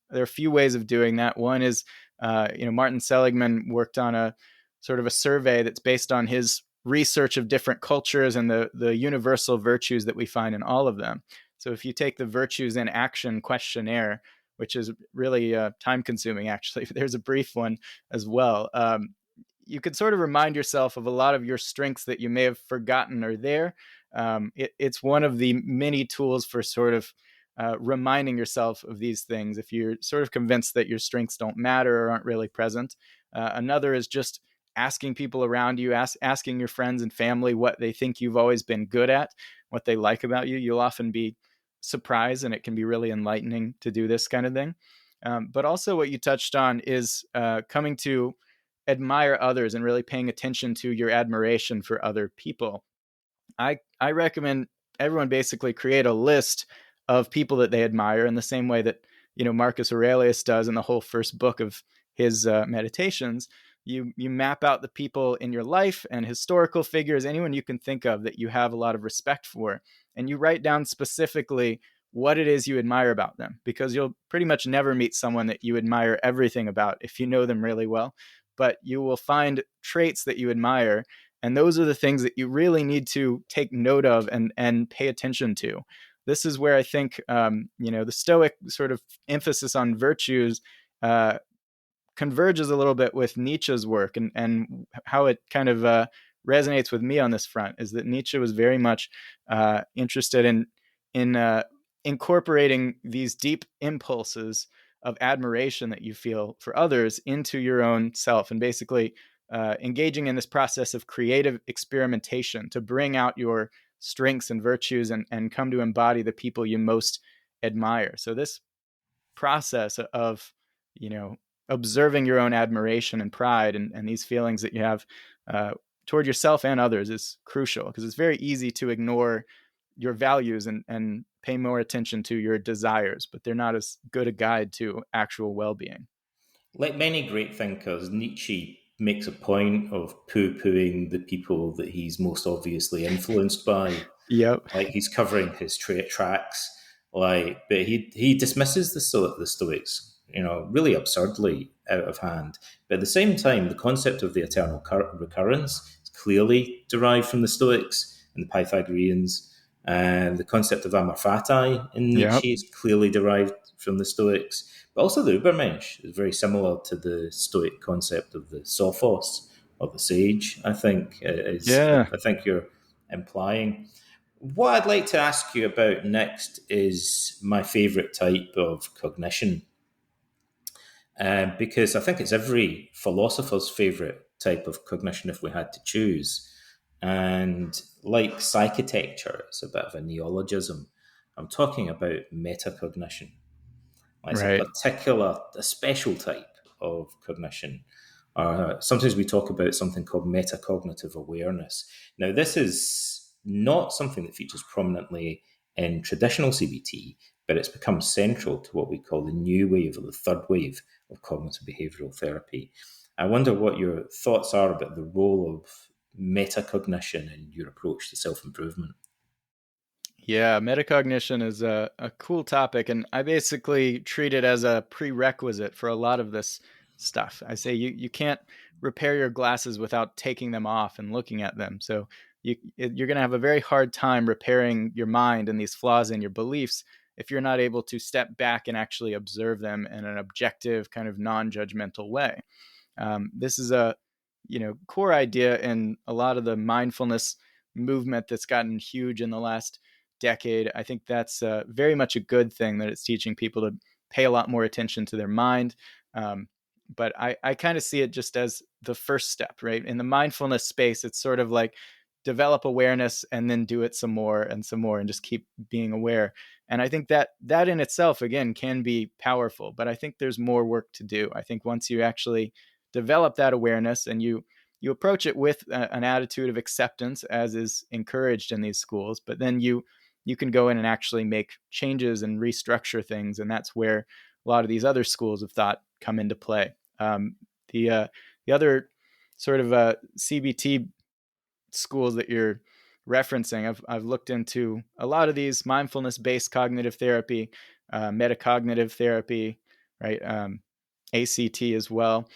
there are a few ways of doing that. One is, Martin Seligman worked on a sort of a survey that's based on his research of different cultures and the universal virtues that we find in all of them. So if you take the virtues in action questionnaire, which is really time consuming, actually, there's a brief one as well. You could sort of remind yourself of a lot of your strengths that you may have forgotten are there. It's one of the many tools for sort of reminding yourself of these things if you're sort of convinced that your strengths don't matter or aren't really present. Another is just asking people around you, asking your friends and family what they think you've always been good at, what they like about you. You'll often be surprised, and it can be really enlightening to do this kind of thing. But also, what you touched on is coming to admire others and really paying attention to your admiration for other people. I recommend everyone basically create a list of people that they admire in the same way that Marcus Aurelius does in the whole first book of his meditations. You map out the people in your life and historical figures, anyone you can think of that you have a lot of respect for, and you write down specifically what it is you admire about them, because you'll pretty much never meet someone that you admire everything about if you know them really well, but you will find traits that you admire, and those are the things that you really need to take note of and pay attention to. This is where I think the Stoic sort of emphasis on virtues converges a little bit with Nietzsche's work, and how it kind of resonates with me on this front is that Nietzsche was very much interested in incorporating these deep impulses of admiration that you feel for others into your own self, and basically engaging in this process of creative experimentation to bring out your strengths and virtues and come to embody the people you most admire. So this process of, observing your own admiration and pride and these feelings that you have toward yourself and others is crucial, because it's very easy to ignore your values and pay more attention to your desires, but they're not as good a guide to actual well-being. Like many great thinkers, Nietzsche makes a point of poo-pooing the people that he's most obviously influenced by. Yep. Like, he's covering his tracks, like, but he dismisses the Stoics, really absurdly out of hand. But at the same time, the concept of the eternal recurrence is clearly derived from the Stoics and the Pythagoreans, and the concept of amor fati in Yep. Nietzsche is clearly derived from the Stoics. But also the Übermensch is very similar to the Stoic concept of the Sophos, or the sage, I think, Yeah. I think you're implying. What I'd like to ask you about next is my favourite type of cognition, because I think it's every philosopher's favourite type of cognition if we had to choose. And like psychitecture, it's a bit of a neologism. I'm talking about metacognition. It's Right. a special type of cognition. Sometimes we talk about something called metacognitive awareness. Now, this is not something that features prominently in traditional CBT, but it's become central to what we call the new wave, or the third wave of cognitive behavioural therapy. I wonder what your thoughts are about the role of metacognition in your approach to self-improvement? Yeah, metacognition is a cool topic, and I basically treat it as a prerequisite for a lot of this stuff. I say you can't repair your glasses without taking them off and looking at them. So you're going to have a very hard time repairing your mind and these flaws in your beliefs if you're not able to step back and actually observe them in an objective, kind of non-judgmental way. This is a core idea in a lot of the mindfulness movement that's gotten huge in the last decade. I think that's very much a good thing, that it's teaching people to pay a lot more attention to their mind. But I kind of see it just as the first step, right? In the mindfulness space, it's sort of like develop awareness and then do it some more and just keep being aware. And I think that in itself, again, can be powerful, but I think there's more work to do. I think once you actually develop that awareness and you approach it with an attitude of acceptance, as is encouraged in these schools, but then you can go in and actually make changes and restructure things, and that's where a lot of these other schools of thought come into play. The other sort of CBT schools that you're referencing, I've looked into a lot of these: mindfulness-based cognitive therapy, metacognitive therapy, right? ACT as well.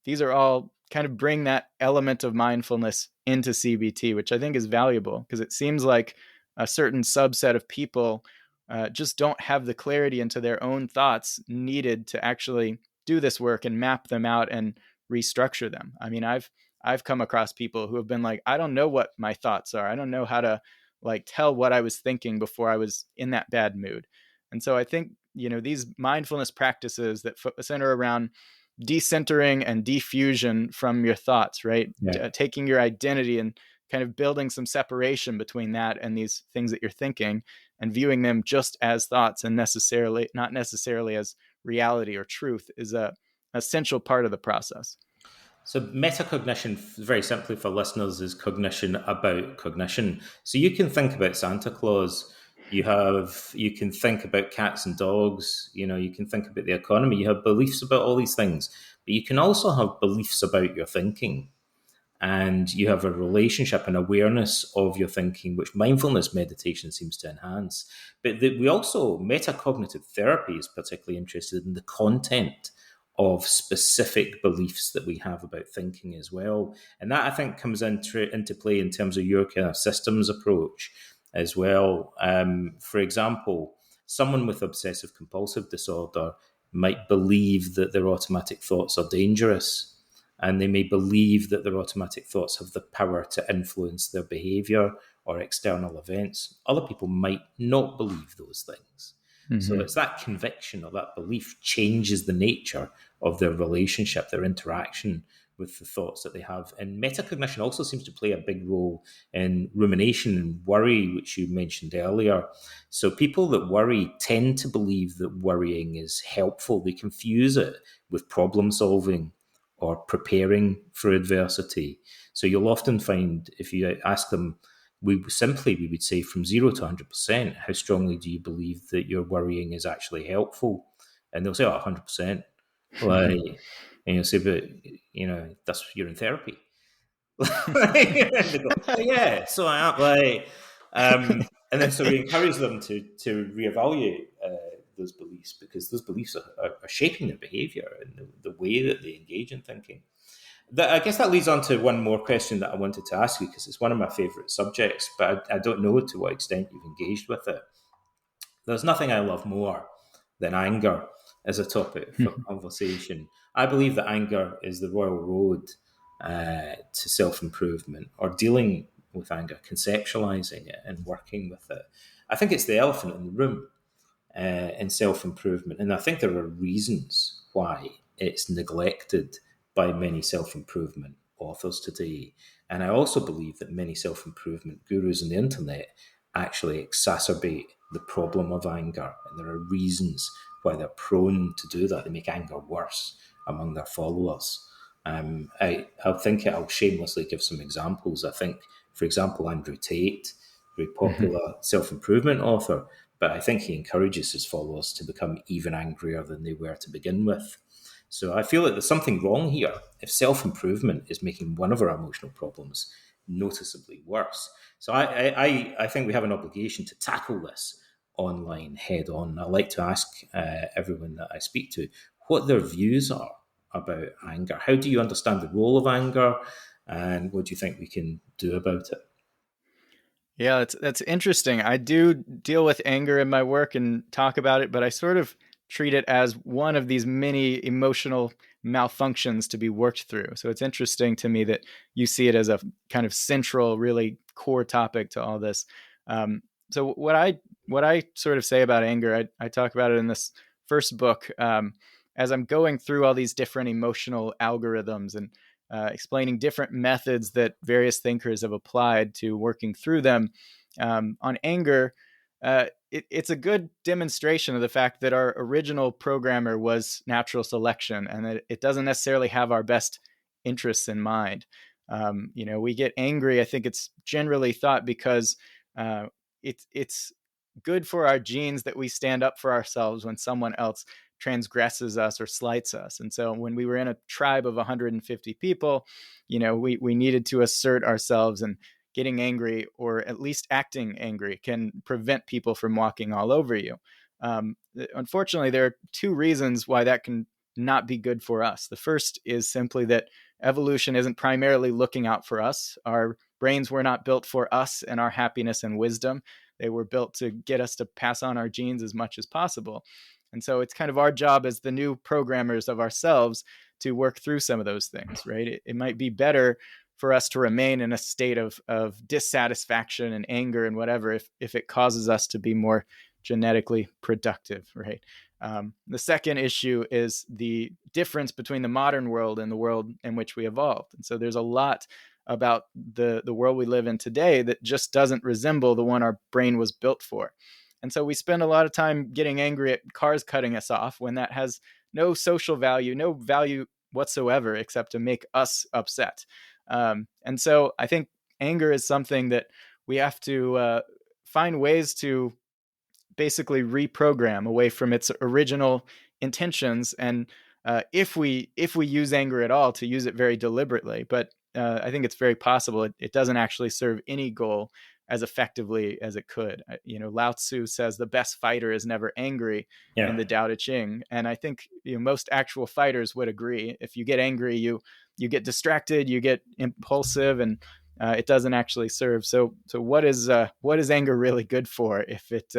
These are all kind of bring that element of mindfulness into CBT, which I think is valuable, because it seems like a certain subset of people just don't have the clarity into their own thoughts needed to actually do this work and map them out and restructure them. I mean, I've come across people who have been like, I don't know what my thoughts are. I don't know how to like tell what I was thinking before I was in that bad mood. And so I think, these mindfulness practices that center around decentering and defusion from your thoughts, right? Yeah. Taking your identity and kind of building some separation between that and these things that you're thinking, and viewing them just as thoughts and not necessarily as reality or truth, is a essential part of the process. So metacognition, very simply for listeners, is cognition about cognition. So you can think about Santa Claus. You can think about cats and dogs. You can think about the economy. You have beliefs about all these things, but you can also have beliefs about your thinking, and you have a relationship and awareness of your thinking, which mindfulness meditation seems to enhance. But we also, metacognitive therapy is particularly interested in the content of specific beliefs that we have about thinking as well. And that, I think, comes into play in terms of your kind of systems approach as well. For example, someone with obsessive compulsive disorder might believe that their automatic thoughts are dangerous, and they may believe that their automatic thoughts have the power to influence their behavior or external events. Other people might not believe those things. Mm-hmm. So it's that conviction or that belief changes the nature of their relationship, their interaction with the thoughts that they have. And metacognition also seems to play a big role in rumination and worry, which you mentioned earlier. So people that worry tend to believe that worrying is helpful. They confuse it with problem solving or preparing for adversity. So you'll often find, if you ask them, we would say from 0 to 100%, how strongly do you believe that your worrying is actually helpful? And they'll say, 100%. Like, and you'll say, but, you're in therapy. And they go, oh, yeah, so I am. Like, and then so we encourage them to reevaluate those beliefs, because those beliefs are shaping their behavior and the way that they engage in thinking. I guess that leads on to one more question that I wanted to ask you, because it's one of my favorite subjects, but I don't know to what extent you've engaged with it. There's nothing I love more than anger as a topic for conversation. I believe that anger is the royal road to self-improvement, or dealing with anger, conceptualizing it and working with it. I think it's the elephant in the room in self-improvement, and I think there are reasons why it's neglected by many self-improvement authors today. And I also believe that many self-improvement gurus on the internet actually exacerbate the problem of anger, and there are reasons why they're prone to do that. They make anger worse among their followers. I'll shamelessly give some examples. I think, for example, Andrew Tate, very popular self-improvement author, but I think he encourages his followers to become even angrier than they were to begin with. So I feel that there's something wrong here if self improvement is making one of our emotional problems noticeably worse. So I think we have an obligation to tackle this online head on. I like to ask everyone that I speak to what their views are about anger. How do you understand the role of anger, and what do you think we can do about it? Yeah, that's interesting. I do deal with anger in my work and talk about it, but I sort of treat it as one of these many emotional malfunctions to be worked through. So it's interesting to me that you see it as a kind of central, really core topic to all this. Um, so what I sort of say about anger, I talk about it in this first book, as I'm going through all these different emotional algorithms and explaining different methods that various thinkers have applied to working through them. On anger, it's a good demonstration of the fact that our original programmer was natural selection and that it doesn't necessarily have our best interests in mind. We get angry. I think it's generally thought because uh, it's good for our genes that we stand up for ourselves when someone else transgresses us or slights us. And so when we were in a tribe of 150 people, we needed to assert ourselves, and getting angry or at least acting angry can prevent people from walking all over you. Unfortunately, there are two reasons why that can not be good for us. The first is simply that evolution isn't primarily looking out for us. Our brains were not built for us and our happiness and wisdom. They were built to get us to pass on our genes as much as possible. And so it's kind of our job as the new programmers of ourselves to work through some of those things, right? It might be better for us to remain in a state of dissatisfaction and anger and whatever if it causes us to be more genetically productive, right? The second issue is the difference between the modern world and the world in which we evolved. And so there's a lot about the world we live in today that just doesn't resemble the one our brain was built for. And so we spend a lot of time getting angry at cars cutting us off when that has no social value, no value whatsoever except to make us upset. And so I think anger is something that we have to find ways to basically reprogram away from its original intentions. And if we use anger at all, to use it very deliberately. But I think it's very possible it doesn't actually serve any goal as effectively as it could. Lao Tzu says the best fighter is never angry in Yeah. the Tao Te Ching, and I think most actual fighters would agree. If you get angry, you get distracted, you get impulsive, and it doesn't actually serve. So what is anger really good for if it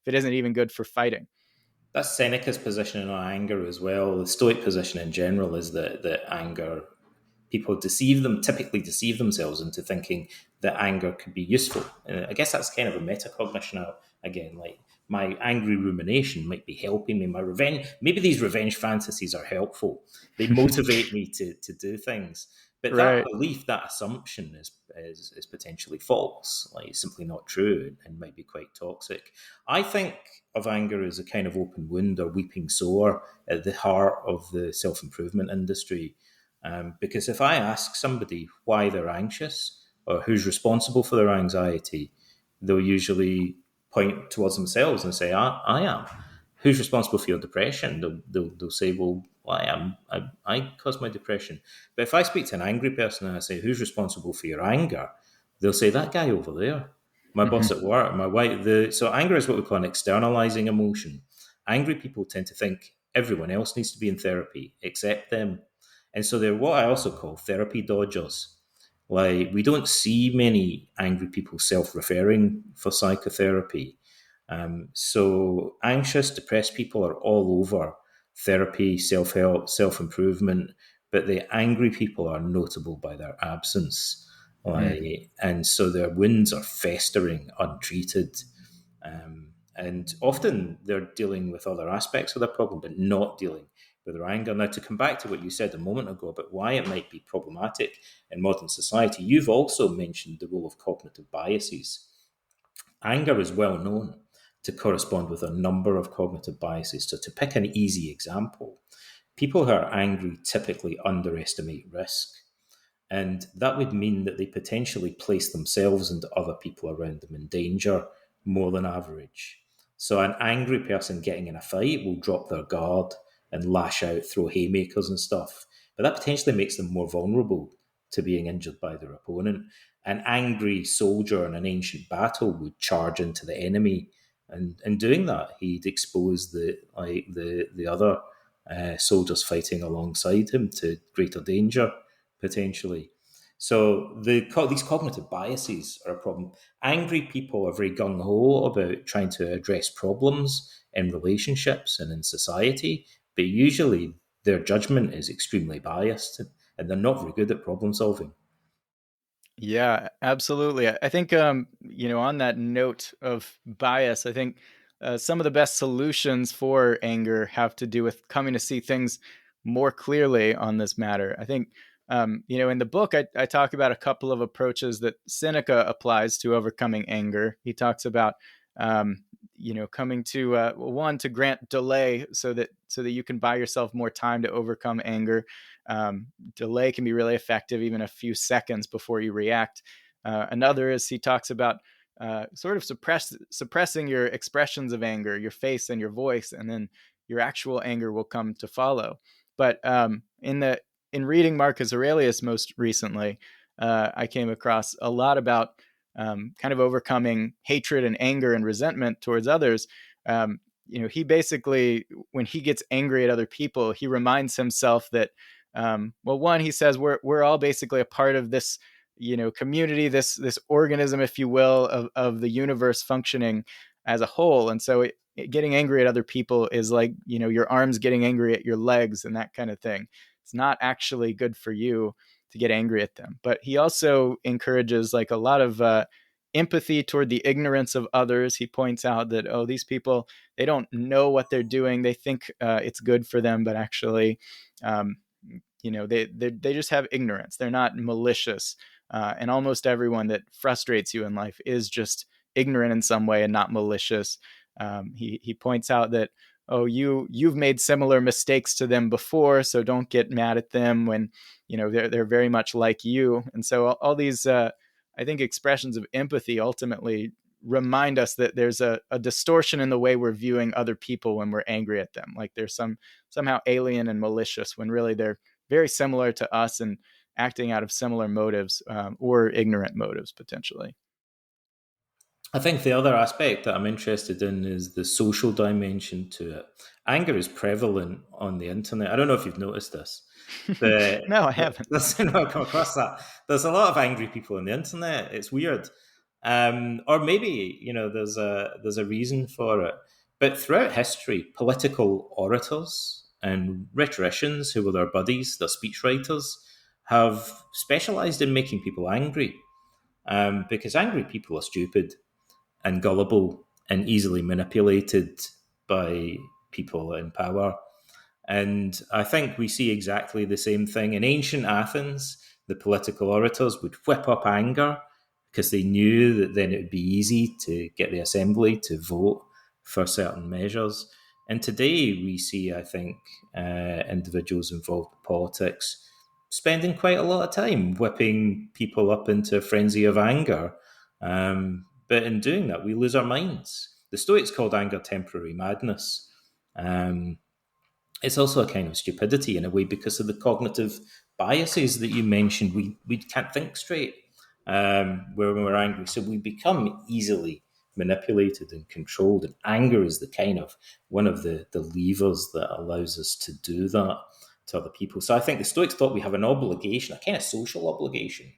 isn't even good for fighting? That's Seneca's position on anger as well. The Stoic position in general is that anger, people typically deceive themselves into thinking that anger could be useful. I guess that's kind of a metacognition again. Like my angry rumination might be helping me. My revenge, maybe these revenge fantasies are helpful. They motivate me to do things. But that Right. belief, that assumption is potentially false, like it's simply not true and might be quite toxic. I think of anger as a kind of open wound or weeping sore at the heart of the self improvement industry. Because if I ask somebody why they're anxious or who's responsible for their anxiety, they'll usually point towards themselves and say, I am. Who's responsible for your depression? They'll say, well, I am. I caused my depression. But if I speak to an angry person and I say, who's responsible for your anger? They'll say, that guy over there, my boss at work, my wife. So anger is what we call an externalizing emotion. Angry people tend to think everyone else needs to be in therapy except them. And so they're what I also call therapy dodgers. Like, we don't see many angry people self referring for psychotherapy. So, anxious, depressed people are all over therapy, self help, self improvement, but the angry people are notable by their absence. Mm. And so their wounds are festering untreated. And often they're dealing with other aspects of their problem, but not dealing with their anger. Now, to come back to what you said a moment ago about why it might be problematic in modern society, you've also mentioned the role of cognitive biases. Anger is well known to correspond with a number of cognitive biases. So, to pick an easy example, people who are angry typically underestimate risk. And that would mean that they potentially place themselves and other people around them in danger more than average. So, an angry person getting in a fight will drop their guard and lash out, throw haymakers and stuff. But that potentially makes them more vulnerable to being injured by their opponent. An angry soldier in an ancient battle would charge into the enemy, and in doing that, he'd expose the other soldiers fighting alongside him to greater danger potentially. So these cognitive biases are a problem. Angry people are very gung ho about trying to address problems in relationships and in society, but usually their judgment is extremely biased, and they're not very good at problem solving. Yeah, absolutely. I think, on that note of bias, I think some of the best solutions for anger have to do with coming to see things more clearly on this matter. I think, in the book, I talk about a couple of approaches that Seneca applies to overcoming anger. He talks about, coming to one, to grant delay so that you can buy yourself more time to overcome anger. Delay can be really effective, even a few seconds before you react. Another is he talks about sort of suppressing your expressions of anger, your face and your voice, and then your actual anger will come to follow. But in reading Marcus Aurelius most recently, I came across a lot about kind of overcoming hatred and anger and resentment towards others. He basically, when he gets angry at other people, he reminds himself that, one, he says we're all basically a part of this, community, this organism, if you will, of the universe functioning as a whole. And so getting angry at other people is like, your arms getting angry at your legs and that kind of thing. It's not actually good for you to get angry at them. But he also encourages like a lot of empathy toward the ignorance of others. He points out that, these people, they don't know what they're doing. They think it's good for them, but actually, they just have ignorance. They're not malicious. And almost everyone that frustrates you in life is just ignorant in some way and not malicious. He points out that, you've made similar mistakes to them before, so don't get mad at them when they're very much like you. And so all these I think expressions of empathy ultimately remind us that there's a distortion in the way we're viewing other people when we're angry at them. Like there's somehow alien and malicious, when really they're very similar to us and acting out of similar motives, or ignorant motives potentially. I think the other aspect that I'm interested in is the social dimension to it. Anger is prevalent on the internet. I don't know if you've noticed this. No, I haven't. Listen, I've come across that. There's a lot of angry people on the internet. It's weird, or maybe there's a reason for it. But throughout history, political orators and rhetoricians who were their buddies, their speechwriters, have specialized in making people angry, because angry people are stupid and gullible and easily manipulated by people in power. And I think we see exactly the same thing. In ancient Athens, the political orators would whip up anger because they knew that then it would be easy to get the assembly to vote for certain measures. And today we see, I think, individuals involved in politics spending quite a lot of time whipping people up into a frenzy of anger. But in doing that, we lose our minds. The Stoics called anger temporary madness. Um, it's also a kind of stupidity in a way because of the cognitive biases that you mentioned. We can't think straight when we're angry, so we become easily manipulated and controlled. And anger is the kind of one of the levers that allows us to do that to other people. So I think the Stoics thought we have an obligation, a kind of social obligation,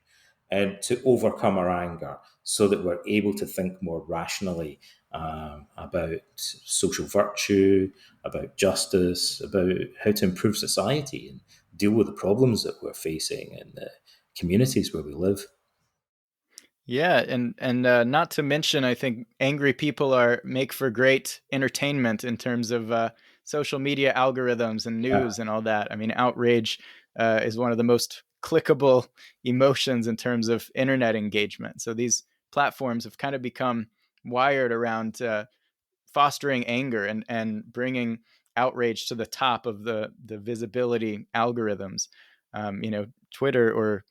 to overcome our anger so that we're able to think more rationally about social virtue, about justice, about how to improve society and deal with the problems that we're facing in the communities where we live. Yeah, and not to mention, I think angry people are make for great entertainment in terms of social media algorithms and Yeah. news and all that. I mean, outrage is one of the most clickable emotions in terms of internet engagement. So these platforms have kind of become wired around fostering anger and bringing outrage to the top of the visibility algorithms. Twitter, or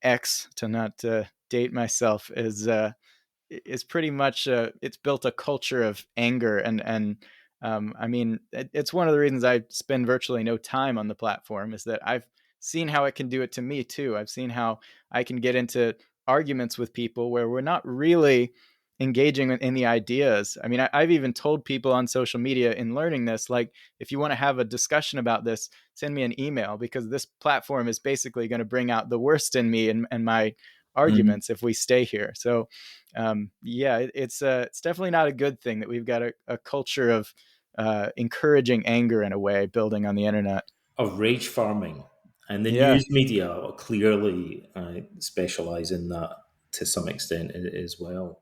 X, to not date myself, is pretty much it's built a culture of anger and I mean, it's one of the reasons I spend virtually no time on the platform, is that I've seen how it can do it to me too. I've seen how I can get into arguments with people where we're not really engaging in the ideas. I mean, I've even told people on social media in learning this, like, if you want to have a discussion about this, send me an email, because this platform is basically going to bring out the worst in me and my Mm. arguments if we stay here. So, yeah, it's definitely not a good thing that we've got a culture of encouraging anger in a way building on the internet. Of rage farming. And the Yeah. news media clearly specialize in that to some extent as well.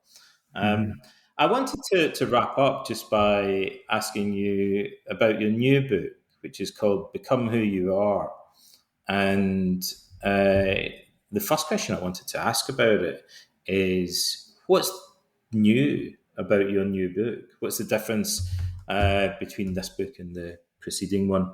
Mhm. I wanted to wrap up just by asking you about your new book, which is called Become Who You Are. And the first question I wanted to ask about it is, what's new about your new book? What's the difference between this book and the preceding one?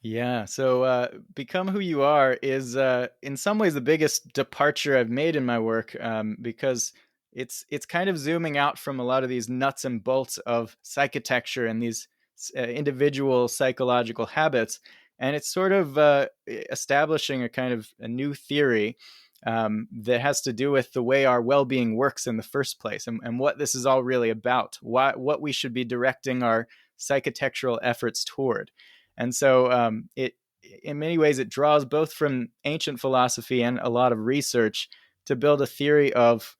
Yeah. So, Become Who You Are is, in some ways, the biggest departure I've made in my work, because it's kind of zooming out from a lot of these nuts and bolts of psychitecture and these individual psychological habits, and it's sort of establishing a kind of a new theory that has to do with the way our well-being works in the first place, and what this is all really about. What we should be directing our psychitectural efforts toward. And so, it, in many ways, it draws both from ancient philosophy and a lot of research to build a theory of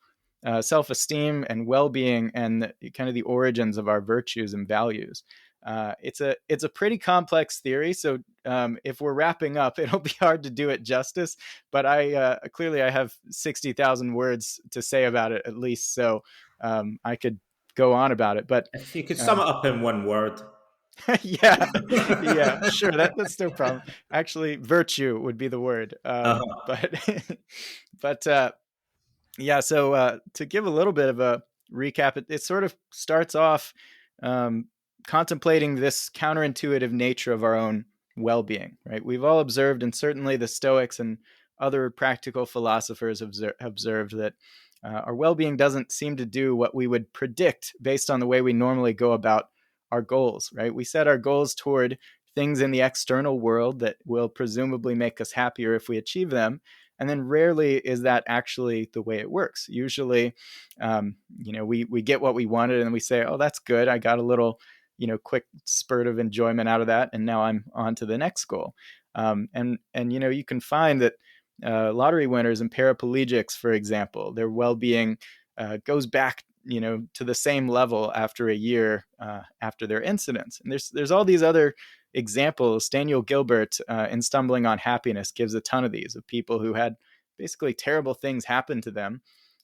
self-esteem and well-being, and kind of the origins of our virtues and values. It's a pretty complex theory, so if we're wrapping up, it'll be hard to do it justice. But I clearly I have 60,000 words to say about it at least, so I could go on about it. But If you could sum um, it up in one word. yeah, yeah, sure. That's no problem. Actually, virtue would be the word. Uh-huh. But but yeah. So to give a little bit of a recap, it sort of starts off um, contemplating this counterintuitive nature of our own well-being. Right? We've all observed, and certainly the Stoics and other practical philosophers have observed that our well-being doesn't seem to do what we would predict based on the way we normally go about our goals. Right? We set our goals toward things in the external world that will presumably make us happier if we achieve them, and then rarely is that actually the way it works. Usually, we get what we wanted and we say, oh, that's good. I got a little, quick spurt of enjoyment out of that. And now I'm on to the next goal. And you can find that lottery winners and paraplegics, for example, their well-being goes back, to the same level after a year after their incidents. And there's all these other examples. Daniel Gilbert in Stumbling on Happiness gives a ton of these, of people who had basically terrible things happen to them,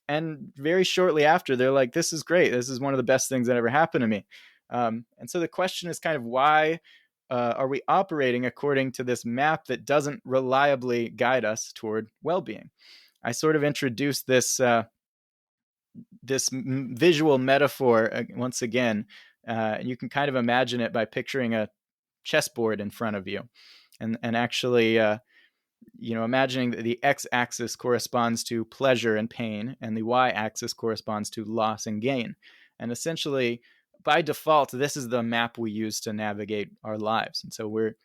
and very shortly after they're like, this is great, this is one of the best things that ever happened to me. And so the question is kind of, why are we operating according to this map that doesn't reliably guide us toward well-being? I sort of introduced this visual metaphor once again. You can kind of imagine it by picturing a chessboard in front of you, and actually imagining that the x-axis corresponds to pleasure and pain, and the y-axis corresponds to loss and gain. And essentially, by default, this is the map we use to navigate our lives. And so we're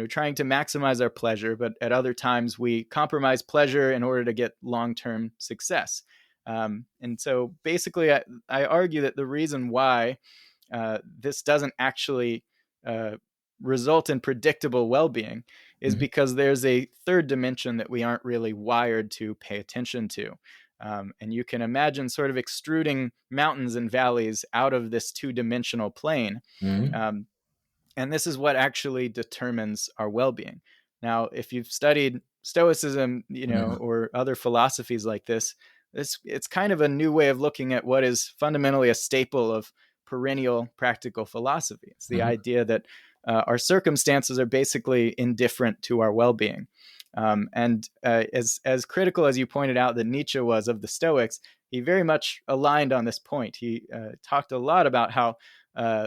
trying to maximize our pleasure, but at other times we compromise pleasure in order to get long-term success. And so basically, I argue that the reason why this doesn't actually result in predictable well-being is Mhm. because there's a third dimension that we aren't really wired to pay attention to. And you can imagine sort of extruding mountains and valleys out of this two-dimensional plane. Mhm. Um, and this is what actually determines our well-being. Now, if you've studied Stoicism, Mhm. or other philosophies like this, it's kind of a new way of looking at what is fundamentally a staple of perennial practical philosophy. It's the Mhm. idea that our circumstances are basically indifferent to our well-being. And as critical as you pointed out that Nietzsche was of the Stoics, he very much aligned on this point. He talked a lot about how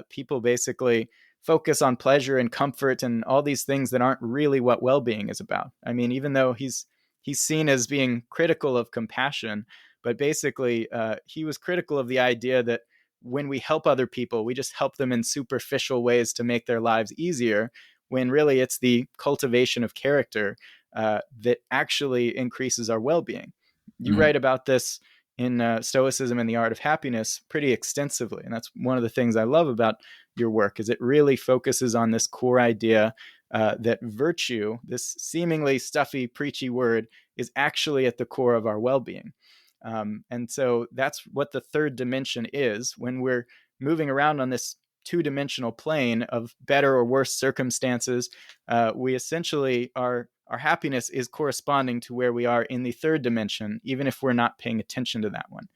people basically focus on pleasure and comfort and all these things that aren't really what well-being is about. I mean, even though he's seen as being critical of compassion, but basically he was critical of the idea that when we help other people, we just help them in superficial ways to make their lives easier, when really it's the cultivation of character that actually increases our well-being. You Mhm. write about this in Stoicism and the Art of Happiness pretty extensively, and that's one of the things I love about your work, is it really focuses on this core idea that virtue, this seemingly stuffy, preachy word, is actually at the core of our well-being. And so that's what the third dimension is. When we're moving around on this two-dimensional plane of better or worse circumstances, we essentially our happiness is corresponding to where we are in the third dimension, even if we're not paying attention to that one.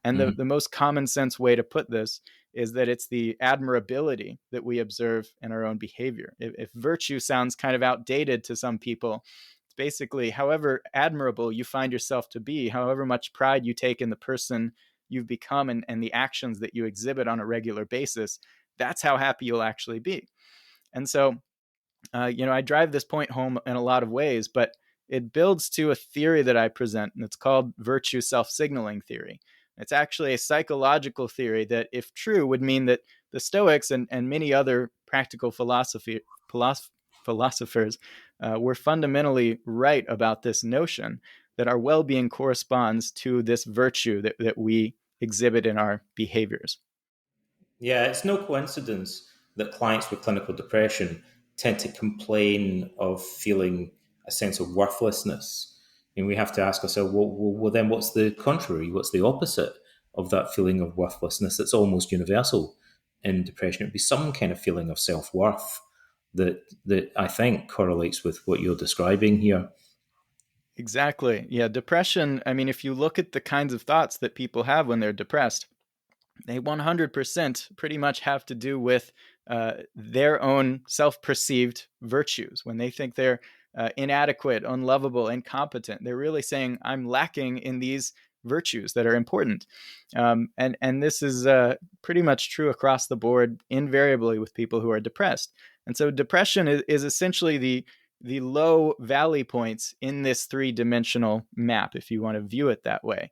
And Mhm. the most common sense way to put this is that it's the admirability that we observe in our own behavior. If virtue sounds kind of outdated to some people, it's basically however admirable you find yourself to be, however much pride you take in the person you've become, and the actions that you exhibit on a regular basis, that's how happy you'll actually be. And so I drive this point home in a lot of ways, but it builds to a theory that I present, and it's called virtue self-signaling theory. It's actually a psychological theory that, if true, would mean that the Stoics and many other practical philosophers were fundamentally right about this notion that our well-being corresponds to this virtue that we exhibit in our behaviors. Yeah, it's no coincidence that clients with clinical depression tend to complain of feeling a sense of worthlessness. And we have to ask ourselves, well, then what's the contrary? What's the opposite of that feeling of worthlessness that's almost universal in depression? It would be some kind of feeling of self worth that I think correlates with what you're describing here. Exactly. Yeah, depression, I mean, if you look at the kinds of thoughts that people have when they're depressed, they 100% pretty much have to do with their own self-perceived virtues. When they think they're inadequate, unlovable, incompetent, they're really saying, I'm lacking in these virtues that are important. And this is pretty much true across the board, invariably, with people who are depressed. And so depression is essentially the low valley points in this three-dimensional map, if you want to view it that way.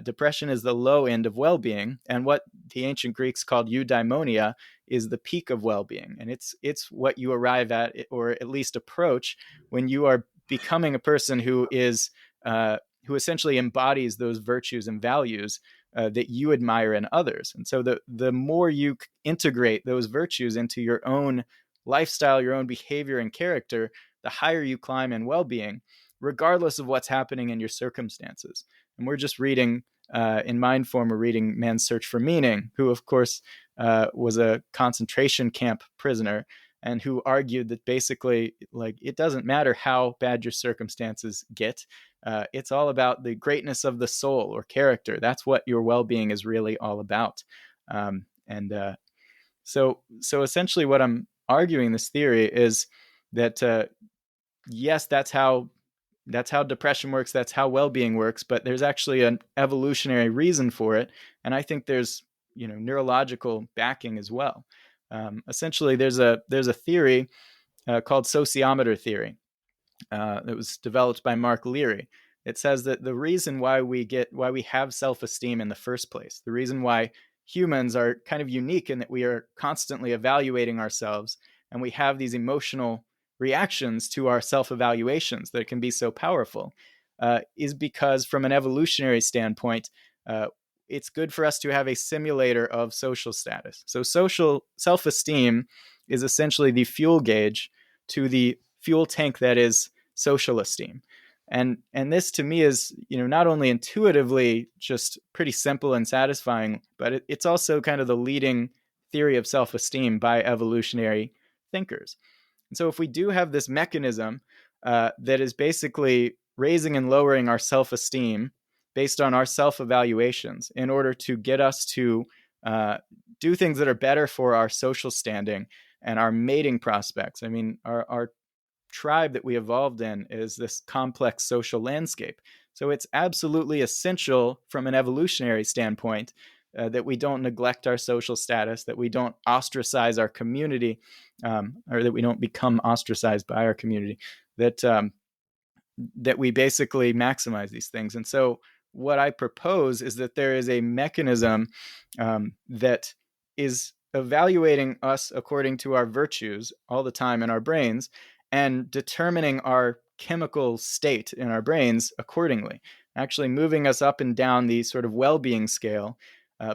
Depression is the low end of well-being, and what the ancient Greeks called eudaimonia is the peak of well-being. And it's what you arrive at, or at least approach, when you are becoming a person who essentially embodies those virtues and values that you admire in others. And so the more you integrate those virtues into your own lifestyle, your own behavior and character, the higher you climb in well-being, regardless of what's happening in your circumstances. And we're just reading, in Mindform, we're reading Man's Search for Meaning, who, of course, was a concentration camp prisoner, and who argued that basically, like, it doesn't matter how bad your circumstances get. It's all about the greatness of the soul or character. That's what your well-being is really all about. So essentially, what I'm arguing this theory is that yes, that's how depression works, that's how well-being works, but there's actually an evolutionary reason for it, and I think there's neurological backing as well. Essentially, there's a theory called sociometer theory that was developed by Mark Leary. It says that the reason why we have self-esteem in the first place, the reason why humans are kind of unique in that we are constantly evaluating ourselves, and we have these emotional reactions to our self-evaluations that can be so powerful, is because, from an evolutionary standpoint, it's good for us to have a simulator of social status. So social self-esteem is essentially the fuel gauge to the fuel tank that is social esteem. And this, to me, is not only intuitively just pretty simple and satisfying, but it's also kind of the leading theory of self-esteem by evolutionary thinkers. And so if we do have this mechanism that is basically raising and lowering our self-esteem based on our self-evaluations in order to get us to do things that are better for our social standing and our mating prospects. I mean, our tribe that we evolved in is this complex social landscape. So it's absolutely essential from an evolutionary standpoint that we don't neglect our social status, that we don't ostracize our community, or that we don't become ostracized by our community, that we basically maximize these things. And so what I propose is that there is a mechanism that is evaluating us according to our virtues all the time in our brains and determining our chemical state in our brains accordingly, actually moving us up and down the sort of well-being scale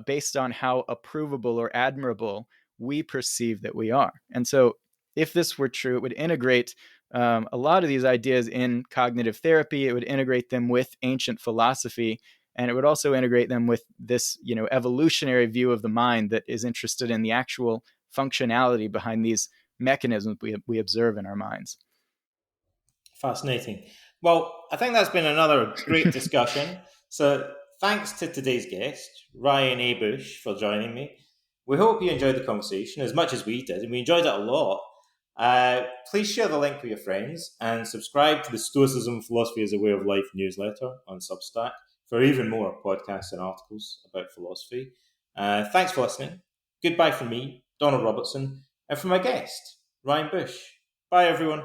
based on how approvable or admirable we perceive that we are. And so if this were true, it would integrate a lot of these ideas in cognitive therapy. It would integrate them with ancient philosophy, and it would also integrate them with this, evolutionary view of the mind that is interested in the actual functionality behind these mechanisms we observe in our minds. Fascinating. Well, I think that's been another great discussion. So thanks to today's guest, Ryan A. Bush, for joining me. We hope you enjoyed the conversation as much as we did, and we enjoyed it a lot. Please share the link with your friends and subscribe to the Stoicism Philosophy as a Way of Life newsletter on Substack for even more podcasts and articles about philosophy. Thanks for listening. Goodbye from me, Donald Robertson, and from my guest, Ryan Bush. Bye, everyone.